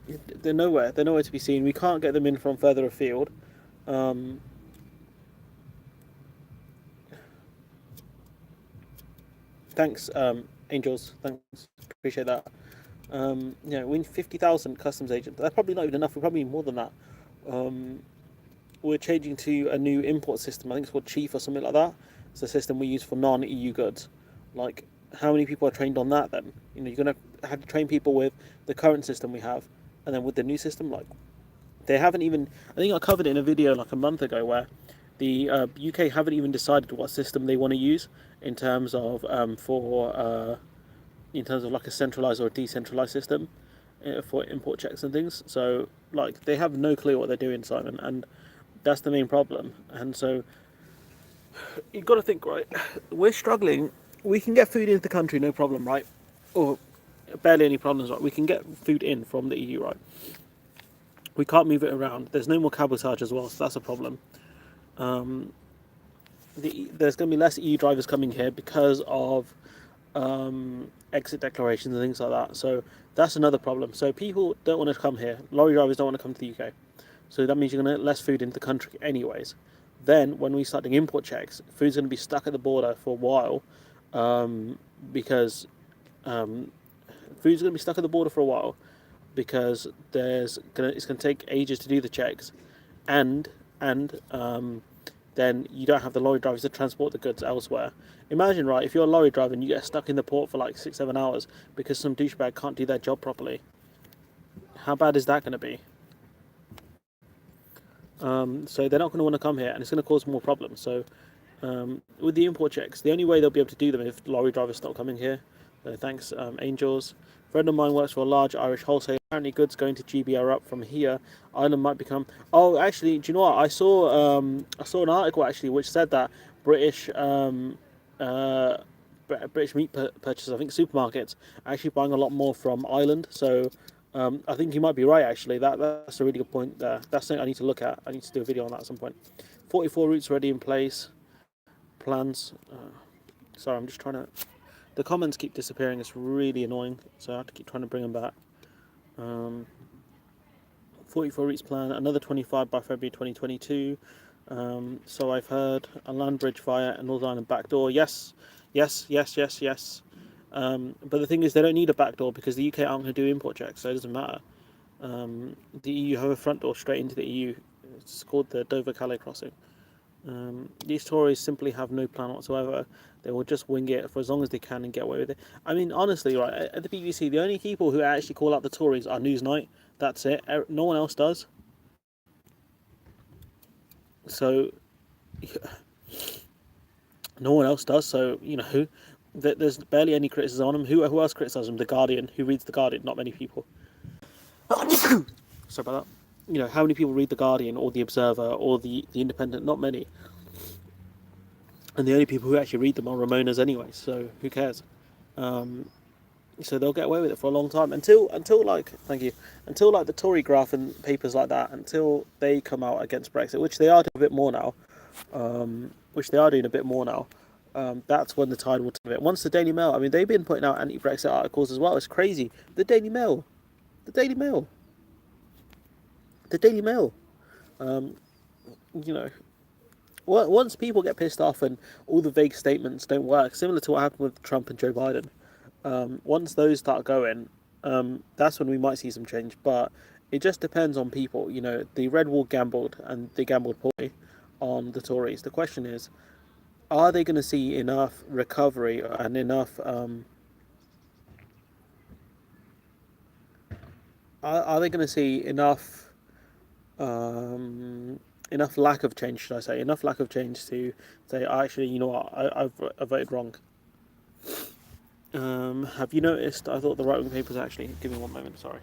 A: They're nowhere. They're nowhere to be seen. We can't get them in from further afield. Um, Thanks, Angels. Thanks, appreciate that. We need 50,000 customs agents. That's probably not even enough. We probably need more than that. Um, we're changing to a new import system. I think it's called Chief or something like that. It's a system we use for non-EU goods. Like, how many people are trained on that then? You're going to have to train people with the current system we have, and then with the new system, like, they haven't even. I think I covered it in a video like a month ago where the UK haven't even decided what system they want to use in terms of in terms of like a centralized or a decentralized system for import checks and things. So like they have no clue what they're doing, Simon, and that's the main problem. And so you've got to think, right? We're struggling. We can get food into the country, no problem, right? Or barely any problems, right? We can get food in from the EU, right? We can't move it around. There's no more cabotage as well, so that's a problem. Um, there's going to be less EU drivers coming here because of exit declarations and things like that. So that's another problem. So people don't want to come here. Lorry drivers don't want to come to the UK. So that means you're going to get less food into the country anyways. Then when we start doing import checks, food's going to be stuck at the border for a while because food's going to be stuck at the border for a while because it's going to take ages to do the checks, and then you don't have the lorry drivers to transport the goods elsewhere. Imagine, right, if you're a lorry driver and you get stuck in the port for like 6-7 hours because some douchebag can't do their job properly. How bad is that going to be? So they're not going to want to come here, and it's going to cause more problems. So with the import checks, the only way they'll be able to do them is if lorry drivers stop coming here. Thanks, Angels. A friend of mine works for a large Irish wholesaler. Apparently, goods going to GB are up from here. Ireland might become. Oh, actually, do you know what? I saw an article actually which said that British uh, British meat purchasers, I think supermarkets, are actually buying a lot more from Ireland. So I think you might be right. Actually, that's a really good point there. That's something I need to look at. I need to do a video on that at some point. 44 routes already in place. Plans. Sorry, I'm just trying to. The comments keep disappearing. It's really annoying. So I have to keep trying to bring them back. 44 routes plan. Another 25 by February 2022. So I've heard a land bridge via a Northern Ireland backdoor. Yes. But the thing is, they don't need a backdoor because the UK aren't going to do import checks, so it doesn't matter. The EU have a front door straight into the EU. It's called the Dover-Calais crossing. These Tories simply have no plan whatsoever. They will just wing it for as long as they can and get away with it. I mean, honestly, right, at the BBC, the only people who actually call out the Tories are Newsnight. That's it. No one else does. So, no one else does. So, there's barely any criticism on them. Who else criticizes them? The Guardian. Who reads the Guardian? Not many people. Sorry about that. How many people read the Guardian or the Observer or the Independent? Not many. And the only people who actually read them are Ramonas anyway, so who cares? So they'll get away with it for a long time until like, thank you, until like the Tory graph and papers like that, until they come out against Brexit, which they are doing a bit more now. That's when the tide will turn. Once the Daily Mail, I mean, they've been putting out anti-Brexit articles as well. It's crazy. The Daily Mail. Once people get pissed off and all the vague statements don't work, similar to what happened with Trump and Joe Biden, once those start going, that's when we might see some change. But it just depends on people. The Red Wall gambled, and they gambled poorly on the Tories. The question is, are they going to see enough recovery and enough? Are they going to see enough? Enough lack of change, should I say? Enough lack of change to say, actually, you know what? I voted wrong. Have you noticed? I thought the right-wing papers actually. Give me one moment. Sorry.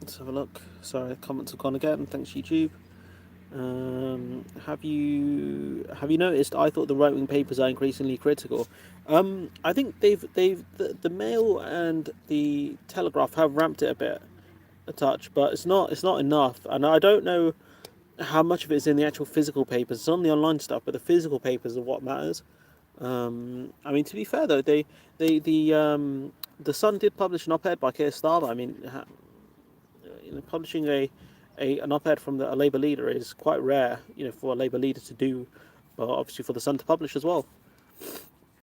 A: Let's have a look. Sorry, the comments have gone again. Thanks, YouTube. Have you noticed? I thought the right-wing papers are increasingly critical. I think the Mail and the Telegraph have ramped it a touch, but it's not enough. And I don't know how much of it is in the actual physical papers. It's on the online stuff, but the physical papers are what matters. I mean, to be fair though, they the Sun did publish an op-ed by Keir Starmer. I mean, publishing an op-ed from a Labour leader is quite rare, for a Labour leader to do. But obviously for the Sun to publish as well.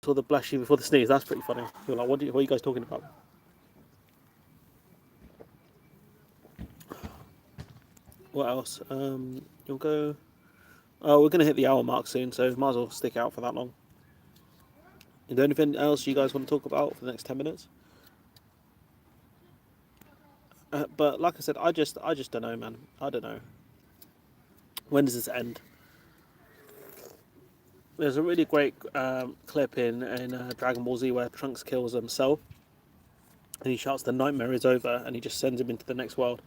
A: So the blush before the sneeze. That's pretty funny. You're like, what are you guys talking about? What else? You'll go. Oh, we're gonna hit the hour mark soon, so might as well stick out for that long. Is there anything else you guys want to talk about for the next 10 minutes? But like I said, I just don't know, man. I don't know. When does this end? There's a really great clip in Dragon Ball Z where Trunks kills himself, and he shouts, "The nightmare is over," and he just sends him into the next world.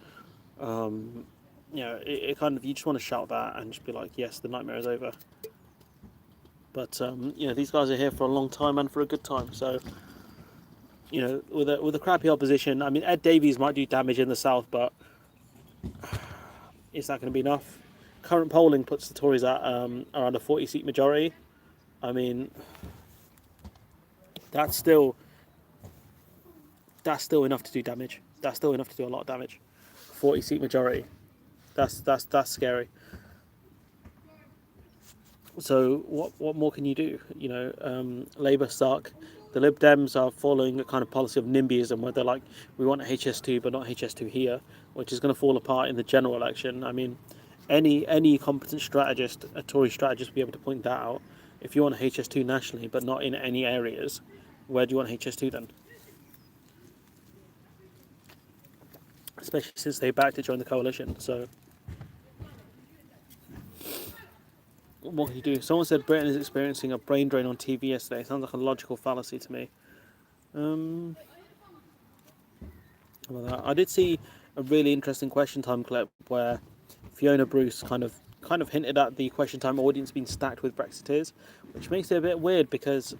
A: It kind of, you just want to shout that and just be like, "Yes, the nightmare is over." But these guys are here for a long time and for a good time. So with a crappy opposition, I mean, Ed Davies might do damage in the south, but is that going to be enough? Current polling puts the Tories at around a 40-seat majority. I mean, that's still enough to do damage. That's still enough to do a lot of damage. 40-seat majority. That's scary. So what more can you do? Labour suck. The Lib Dems are following a kind of policy of NIMBYism, where they're like, we want HS2 but not HS2 here, which is going to fall apart in the general election. I mean, any competent strategist, a Tory strategist, will be able to point that out. If you want HS2 nationally but not in any areas, where do you want HS2 then? Especially since they backed to join the coalition. So what can you do? Someone said Britain is experiencing a brain drain on TV yesterday. Sounds like a logical fallacy to me. I did see a really interesting Question Time clip where Fiona Bruce kind of hinted at the Question Time audience being stacked with Brexiteers, which makes it a bit weird because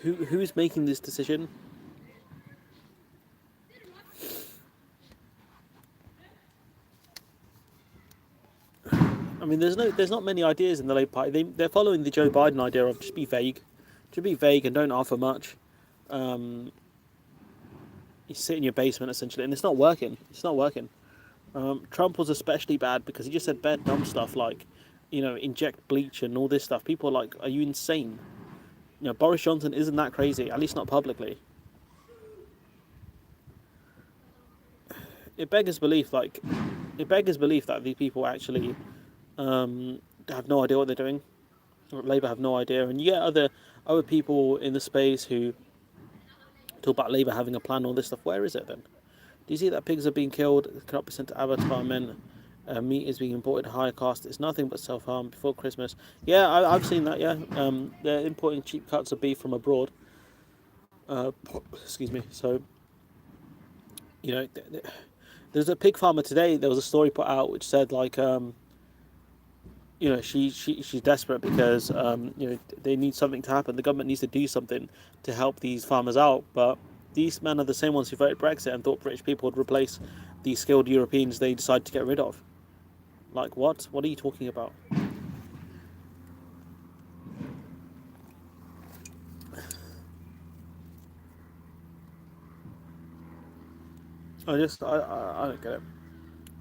A: who's making this decision? I mean, there's not many ideas in the Labour Party. They're following the Joe Biden idea of just be vague and don't offer much. You sit in your basement essentially, and it's not working. Trump was especially bad because he just said bad dumb stuff like, inject bleach and all this stuff. People are like, are you insane? Boris Johnson isn't that crazy, at least not publicly. It beggars belief that these people actually have no idea what they're doing. Labour have no idea, and you get other people in the space who talk about Labour having a plan, all this stuff. Where is it then? Do you see that pigs are being killed, cannot be sent to abattoir, men, meat is being imported at higher cost? It's nothing but self-harm before Christmas. Yeah, I've seen that, yeah. They're importing cheap cuts of beef from abroad. Excuse me. So, there's a pig farmer today, there was a story put out which said, like, she's desperate because, they need something to happen. The government needs to do something to help these farmers out, but these men are the same ones who voted Brexit and thought British people would replace the skilled Europeans they decided to get rid of. Like, what? What are you talking about? I don't get it.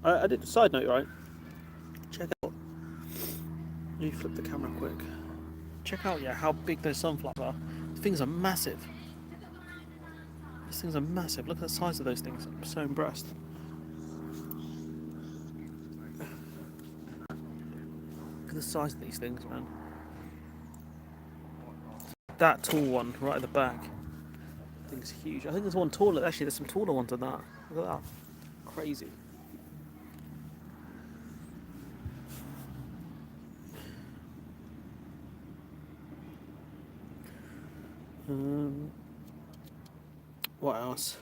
A: I did a side note, right? Check out. Let me flip the camera quick. Check out, how big those sunflowers are. These things are massive. These things are massive. Look at the size of those things. I'm so impressed. Look at the size of these things, man. That tall one right at the back. That thing's huge. I think there's one taller. Actually, there's some taller ones than that. Look at that. Crazy. What else?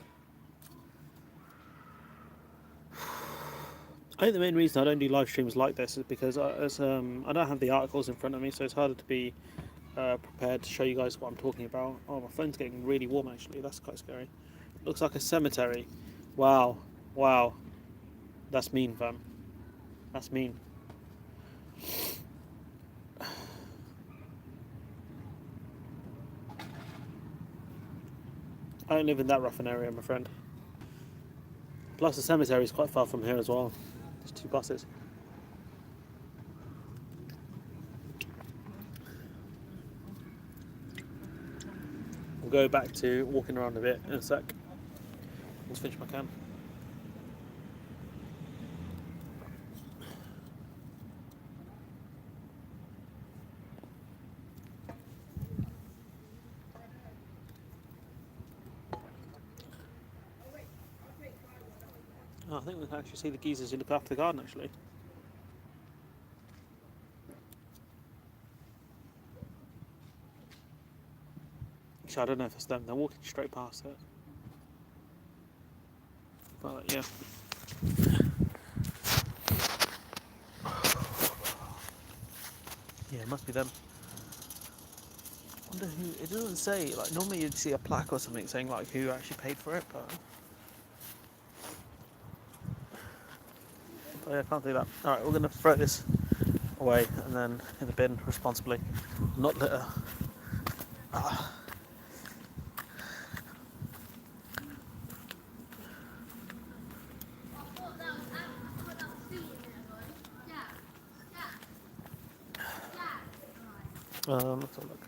A: I think the main reason I don't do live streams like this is because I don't have the articles in front of me, so it's harder to be prepared to show you guys what I'm talking about. Oh, my phone's getting really warm actually. That's quite scary. Looks like a cemetery. Wow. That's mean, fam. That's mean. I don't live in that rough an area, my friend. Plus, the cemetery is quite far from here as well. There's 2 buses. We'll go back to walking around a bit in a sec. Let's finish my can. Oh, I think we can actually see the geezers who look after the garden, actually. Actually, I don't know if it's them. They're walking straight past it. But yeah. Yeah, it must be them. I wonder who. It doesn't say. Like normally you'd see a plaque or something saying like who actually paid for it, but oh, yeah, I can't do that. All right, we're gonna throw this away and then in the bin responsibly, not litter. Let's have a look.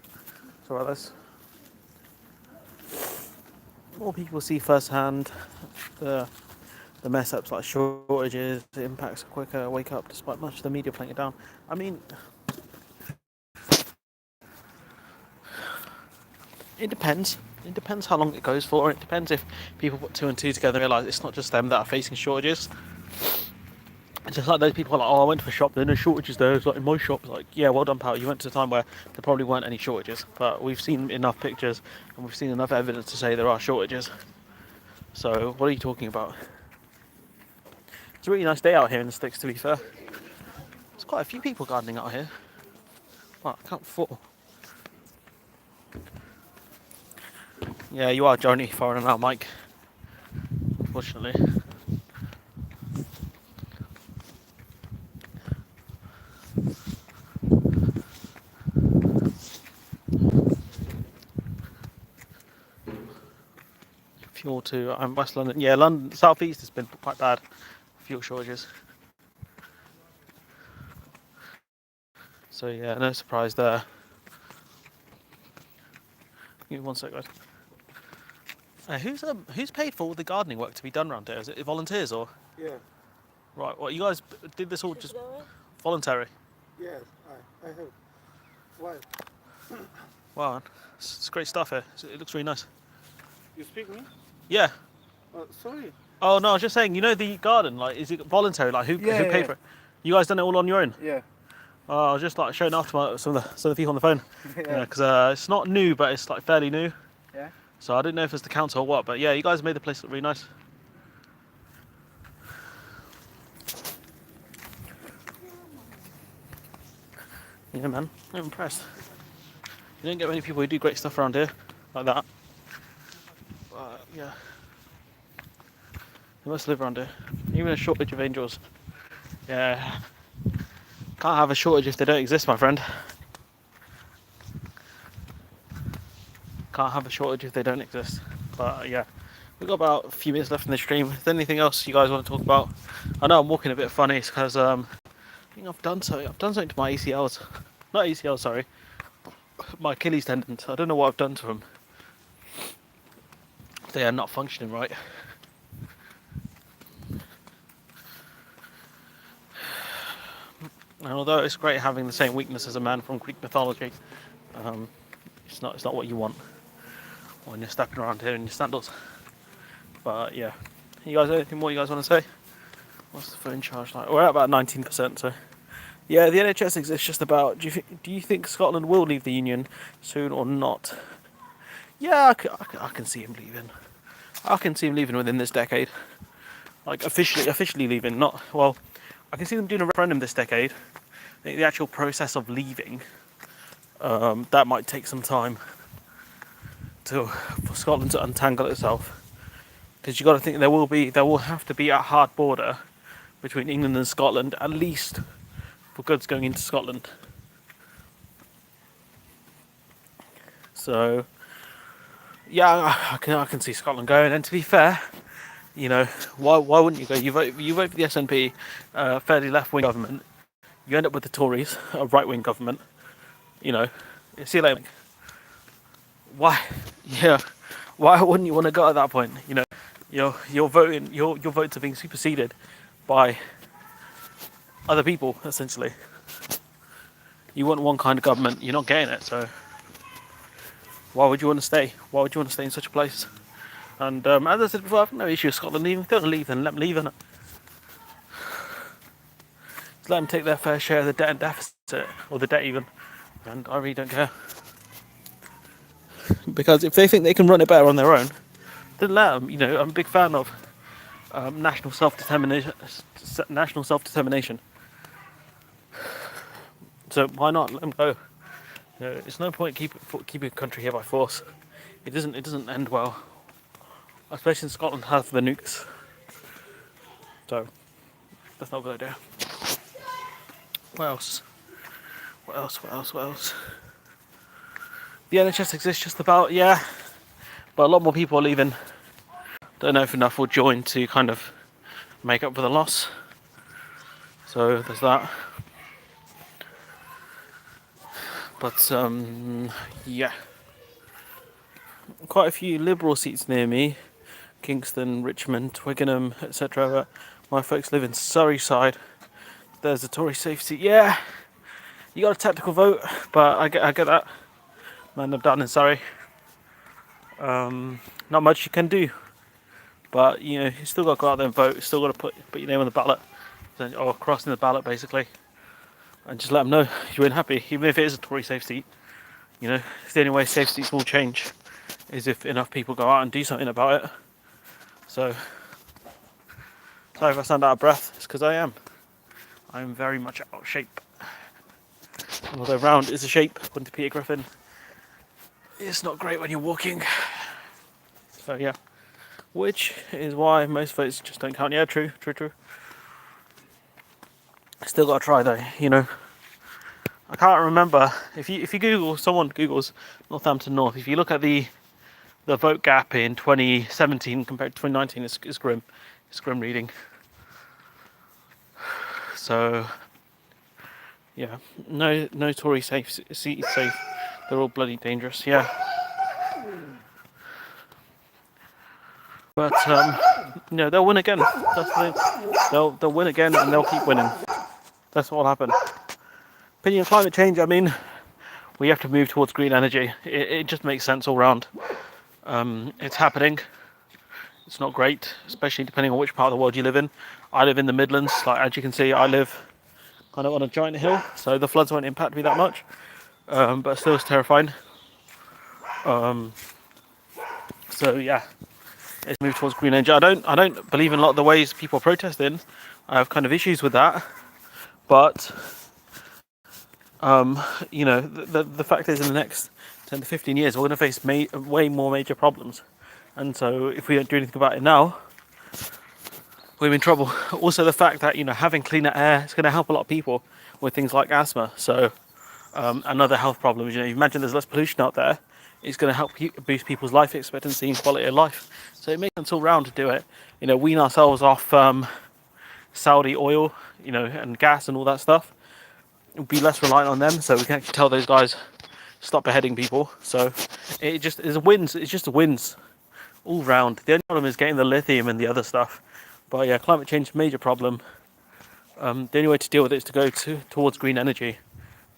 A: So about this. More people see firsthand the mess ups like shortages, the impacts quicker, wake up despite much of the media playing it down. I mean, it depends. It depends how long it goes for. It depends if people put 2 and 2 together and realise it's not just them that are facing shortages. It's just like those people are like, oh, I went to a shop, there are no shortages there. It's like in my shop, it's like, yeah, well done, pal. You went to a time where there probably weren't any shortages, but we've seen enough pictures and we've seen enough evidence to say there are shortages. So what are you talking about? It's a really nice day out here in the sticks, to be fair. There's quite a few people gardening out here. Well, I count 4. Yeah, you are Johnny foreigner now, Mike. Unfortunately. Fuel to West London. Yeah, London, South East has been quite bad. Fuel shortages. So yeah, no surprise there. Give me 1 sec, guys. Who's paid for all the gardening work to be done around here? Is it volunteers or?
B: Yeah.
A: Right. Well, you guys did this all just voluntary.
B: Yes, I have. Why?
A: Wow, it's great stuff here. It looks really nice.
B: You speak me?
A: Yeah.
B: Sorry.
A: Oh no, I was just saying. You know the garden, like, is it voluntary? Like, who paid for it? You guys done it all on your own?
B: Yeah.
A: I was just like showing off to some of the people on the phone.
B: Yeah.
A: Because it's not new, but it's like fairly new.
B: Yeah.
A: So I didn't know if it's the council or what, but yeah, you guys made the place look really nice. Yeah, man, I'm impressed. You don't get many people who do great stuff around here like that. But yeah, they must live around here. Even a shortage of angels. Yeah, can't have a shortage if they don't exist, my friend. Can't have a shortage if they don't exist. But yeah, we've got about a few minutes left in the stream. Is there anything else you guys want to talk about? I know I'm walking a bit funny because I think I've done something. I've done something to my ACLs. Not ACL, sorry. My Achilles tendons. I don't know what I've done to them. They are not functioning right. And although it's great having the same weakness as a man from Greek mythology, it's not what you want when you're stepping around here in your sandals. But yeah, you guys, anything more you guys want to say? What's the phone charge like? We're at about 19%. So yeah, the NHS exists just about. Do you think Scotland will leave the Union soon or not? Yeah, I can see him leaving. I can see him leaving within this decade. Like officially leaving. Not well. I can see them doing a referendum this decade. I think the actual process of leaving, that might take some time for Scotland to untangle itself. Because you got to think there will have to be a hard border between England and Scotland, at least for goods going into Scotland. So yeah, I can see Scotland going. And to be fair, you know, why wouldn't you go? You vote for the SNP, fairly left wing government. You end up with the Tories, a right wing government. You know, see you later. Why? Yeah, why wouldn't you want to go at that point? You know, you're voting, your votes are being superseded by other people essentially. You want one kind of government, you're not getting it. So why would you want to stay? Why would you want to stay in such a place? And as I said before, I've no issue with Scotland leaving. If they're going to leave, then let them leave. Innit? Just let them take their fair share of the debt and deficit, or the debt even. And I really don't care. Because if they think they can run it better on their own, then let them. You know, I'm a big fan of national self-determination. National self-determination. So why not let them go? You know, it's no point keeping a country here by force. It doesn't end well. Especially in Scotland have the nukes. So that's not a good idea. What else? What else? The NHS exists just about, yeah, but a lot more people are leaving. Don't know if enough will join to kind of make up for the loss. So there's that. But yeah, quite a few Liberal seats near me, Kingston, Richmond, Twickenham, etc. But my folks live in Surrey side. There's a Tory safe seat. Yeah, you got a tactical vote, but I get that. Man, I'm down in Surrey. Not much you can do, but you know you still got to go out there and vote. You still got to put your name on the ballot, or crossing the ballot basically, and just let them know you ain't happy, even if it is a Tory safe seat. You know, it's the only way safe seats will change is if enough people go out and do something about it. So, sorry if I sound out of breath. It's because I am. I'm very much out of shape. Although round is a shape, according to Peter Griffin, it's not great when you're walking. So yeah, which is why most votes just don't count. Yeah, true. Still got to try though. You know, I can't remember if you someone Googles Northampton North. If you look at the vote gap in 2017 compared to 2019, it's grim. It's grim reading. So yeah, no Tory safe seat safe. They're all bloody dangerous. Yeah. But you know, they'll win again. That's the thing. They'll win again and they'll keep winning. That's what will happen. Opinion of climate change. I mean, we have to move towards green energy. It just makes sense all round. It's happening. It's not great, especially depending on which part of the world you live in. I live in the Midlands. Like as you can see, I live kind of on a giant hill, so the floods won't impact me that much. But still, it's terrifying. So yeah. It's moved towards green energy. I don't believe in a lot of the ways people are protesting. I have kind of issues with that. But you know, the fact is, in the next 10 to 15 years, we're going to face way more major problems. And so, if we don't do anything about it now, we're in trouble. Also, the fact that, you know, having cleaner air is going to help a lot of people with things like asthma. So, and other health problems. You know, you imagine there's less pollution out there. It's going to help boost people's life expectancy and quality of life. So it makes sense all round to do it. You know, wean ourselves off Saudi oil, you know, and gas and all that stuff. We'll be less reliant on them, so we can actually tell those guys stop beheading people. So it just is wins. It's just wins all round. The only problem is getting the lithium and the other stuff. But yeah, climate change is a major problem. The only way to deal with it is to go towards green energy.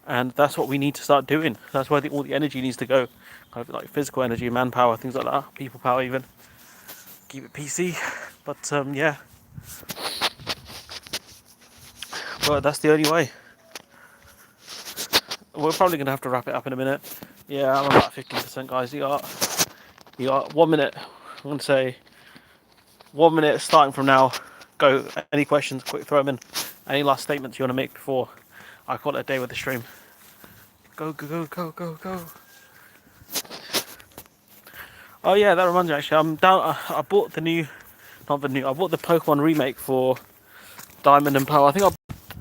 A: And that's what we need to start doing. That's where all the energy needs to go. Kind of like physical energy, manpower, things like that. People power even. Keep it PC. But yeah. But that's the only way. We're probably going to have to wrap it up in a minute. Yeah, I'm about 15%, guys. You got 1 minute. I'm going to say 1 minute starting from now. Go. Any questions, quick throw them in. Any last statements you want to make before I call it a day with the stream? Go. Oh yeah, that reminds me actually, I'm down, I bought I bought the Pokemon remake for Diamond and Pearl. I think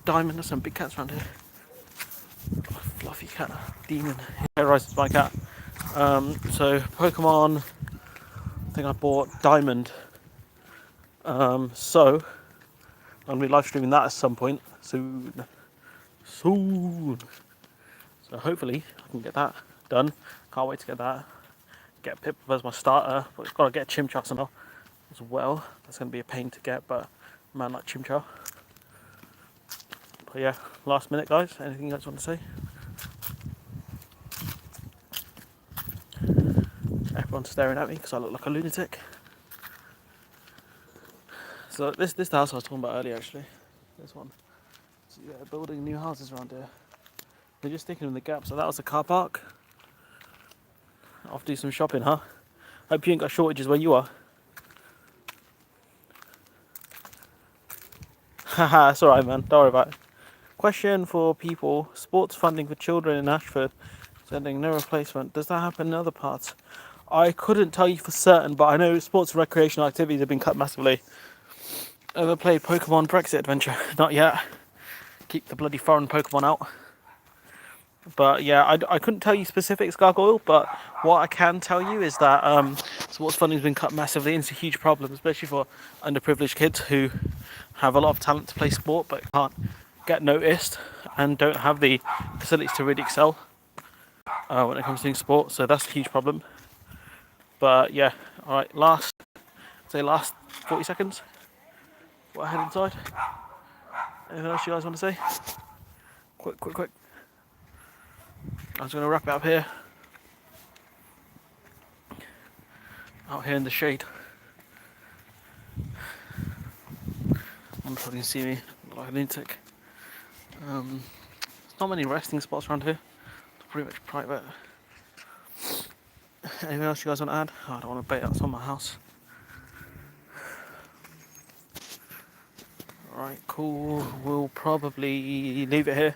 A: Diamond, there's some big cats around here. Oh, fluffy cat, demon, he terrorizes my cat. So Pokemon, I think I bought Diamond. So I'm gonna be live streaming that at some point soon. Soon. So hopefully I can get that done. Can't wait to get that. Get Pip as my starter, but I've got to get Chimchar somehow as well. That's gonna be a pain to get, but man, like Chimchar. But yeah, last minute, guys. Anything you guys want to say? Everyone's staring at me because I look like a lunatic. So this the house I was talking about earlier, actually. This one. So yeah, building new houses around here. They're just sticking in the gap. So that was the car park. Off to do some shopping, huh? Hope you ain't got shortages where you are. Haha, it's alright, man. Don't worry about it. Question for people: sports funding for children in Ashford sending no replacement. Does that happen in other parts? I couldn't tell you for certain, but I know sports and recreational activities have been cut massively. Ever played Pokemon Brexit Adventure? Not yet. Keep the bloody foreign Pokemon out. But yeah, I couldn't tell you specifics, Gargoyle, but what I can tell you is that sports funding has been cut massively, and it's a huge problem, especially for underprivileged kids who have a lot of talent to play sport but can't get noticed and don't have the facilities to really excel when it comes to doing sport. So that's a huge problem. But yeah, alright, last 40 seconds. We'll head inside. Anything else you guys want to say? Quick. I'm just going to wrap it up here. Out here in the shade. I'm probably can see me like a lunatic. There's not many resting spots around here. It's pretty much private. Anything else you guys want to add? Oh, I don't want to bait outside my house. Alright, cool. We'll probably leave it here.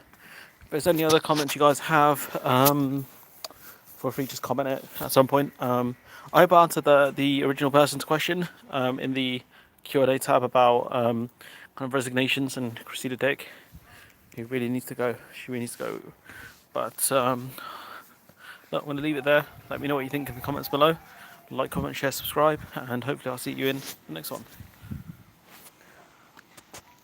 A: If there's any other comments you guys have, feel free to just comment it at some point. I hope I answered the original person's question in the Q&A tab about kind of resignations and Cressida Dick. He really needs to go. She really needs to go. But look, I'm going to leave it there. Let me know what you think in the comments below. Like, comment, share, subscribe, and hopefully I'll see you in the next one.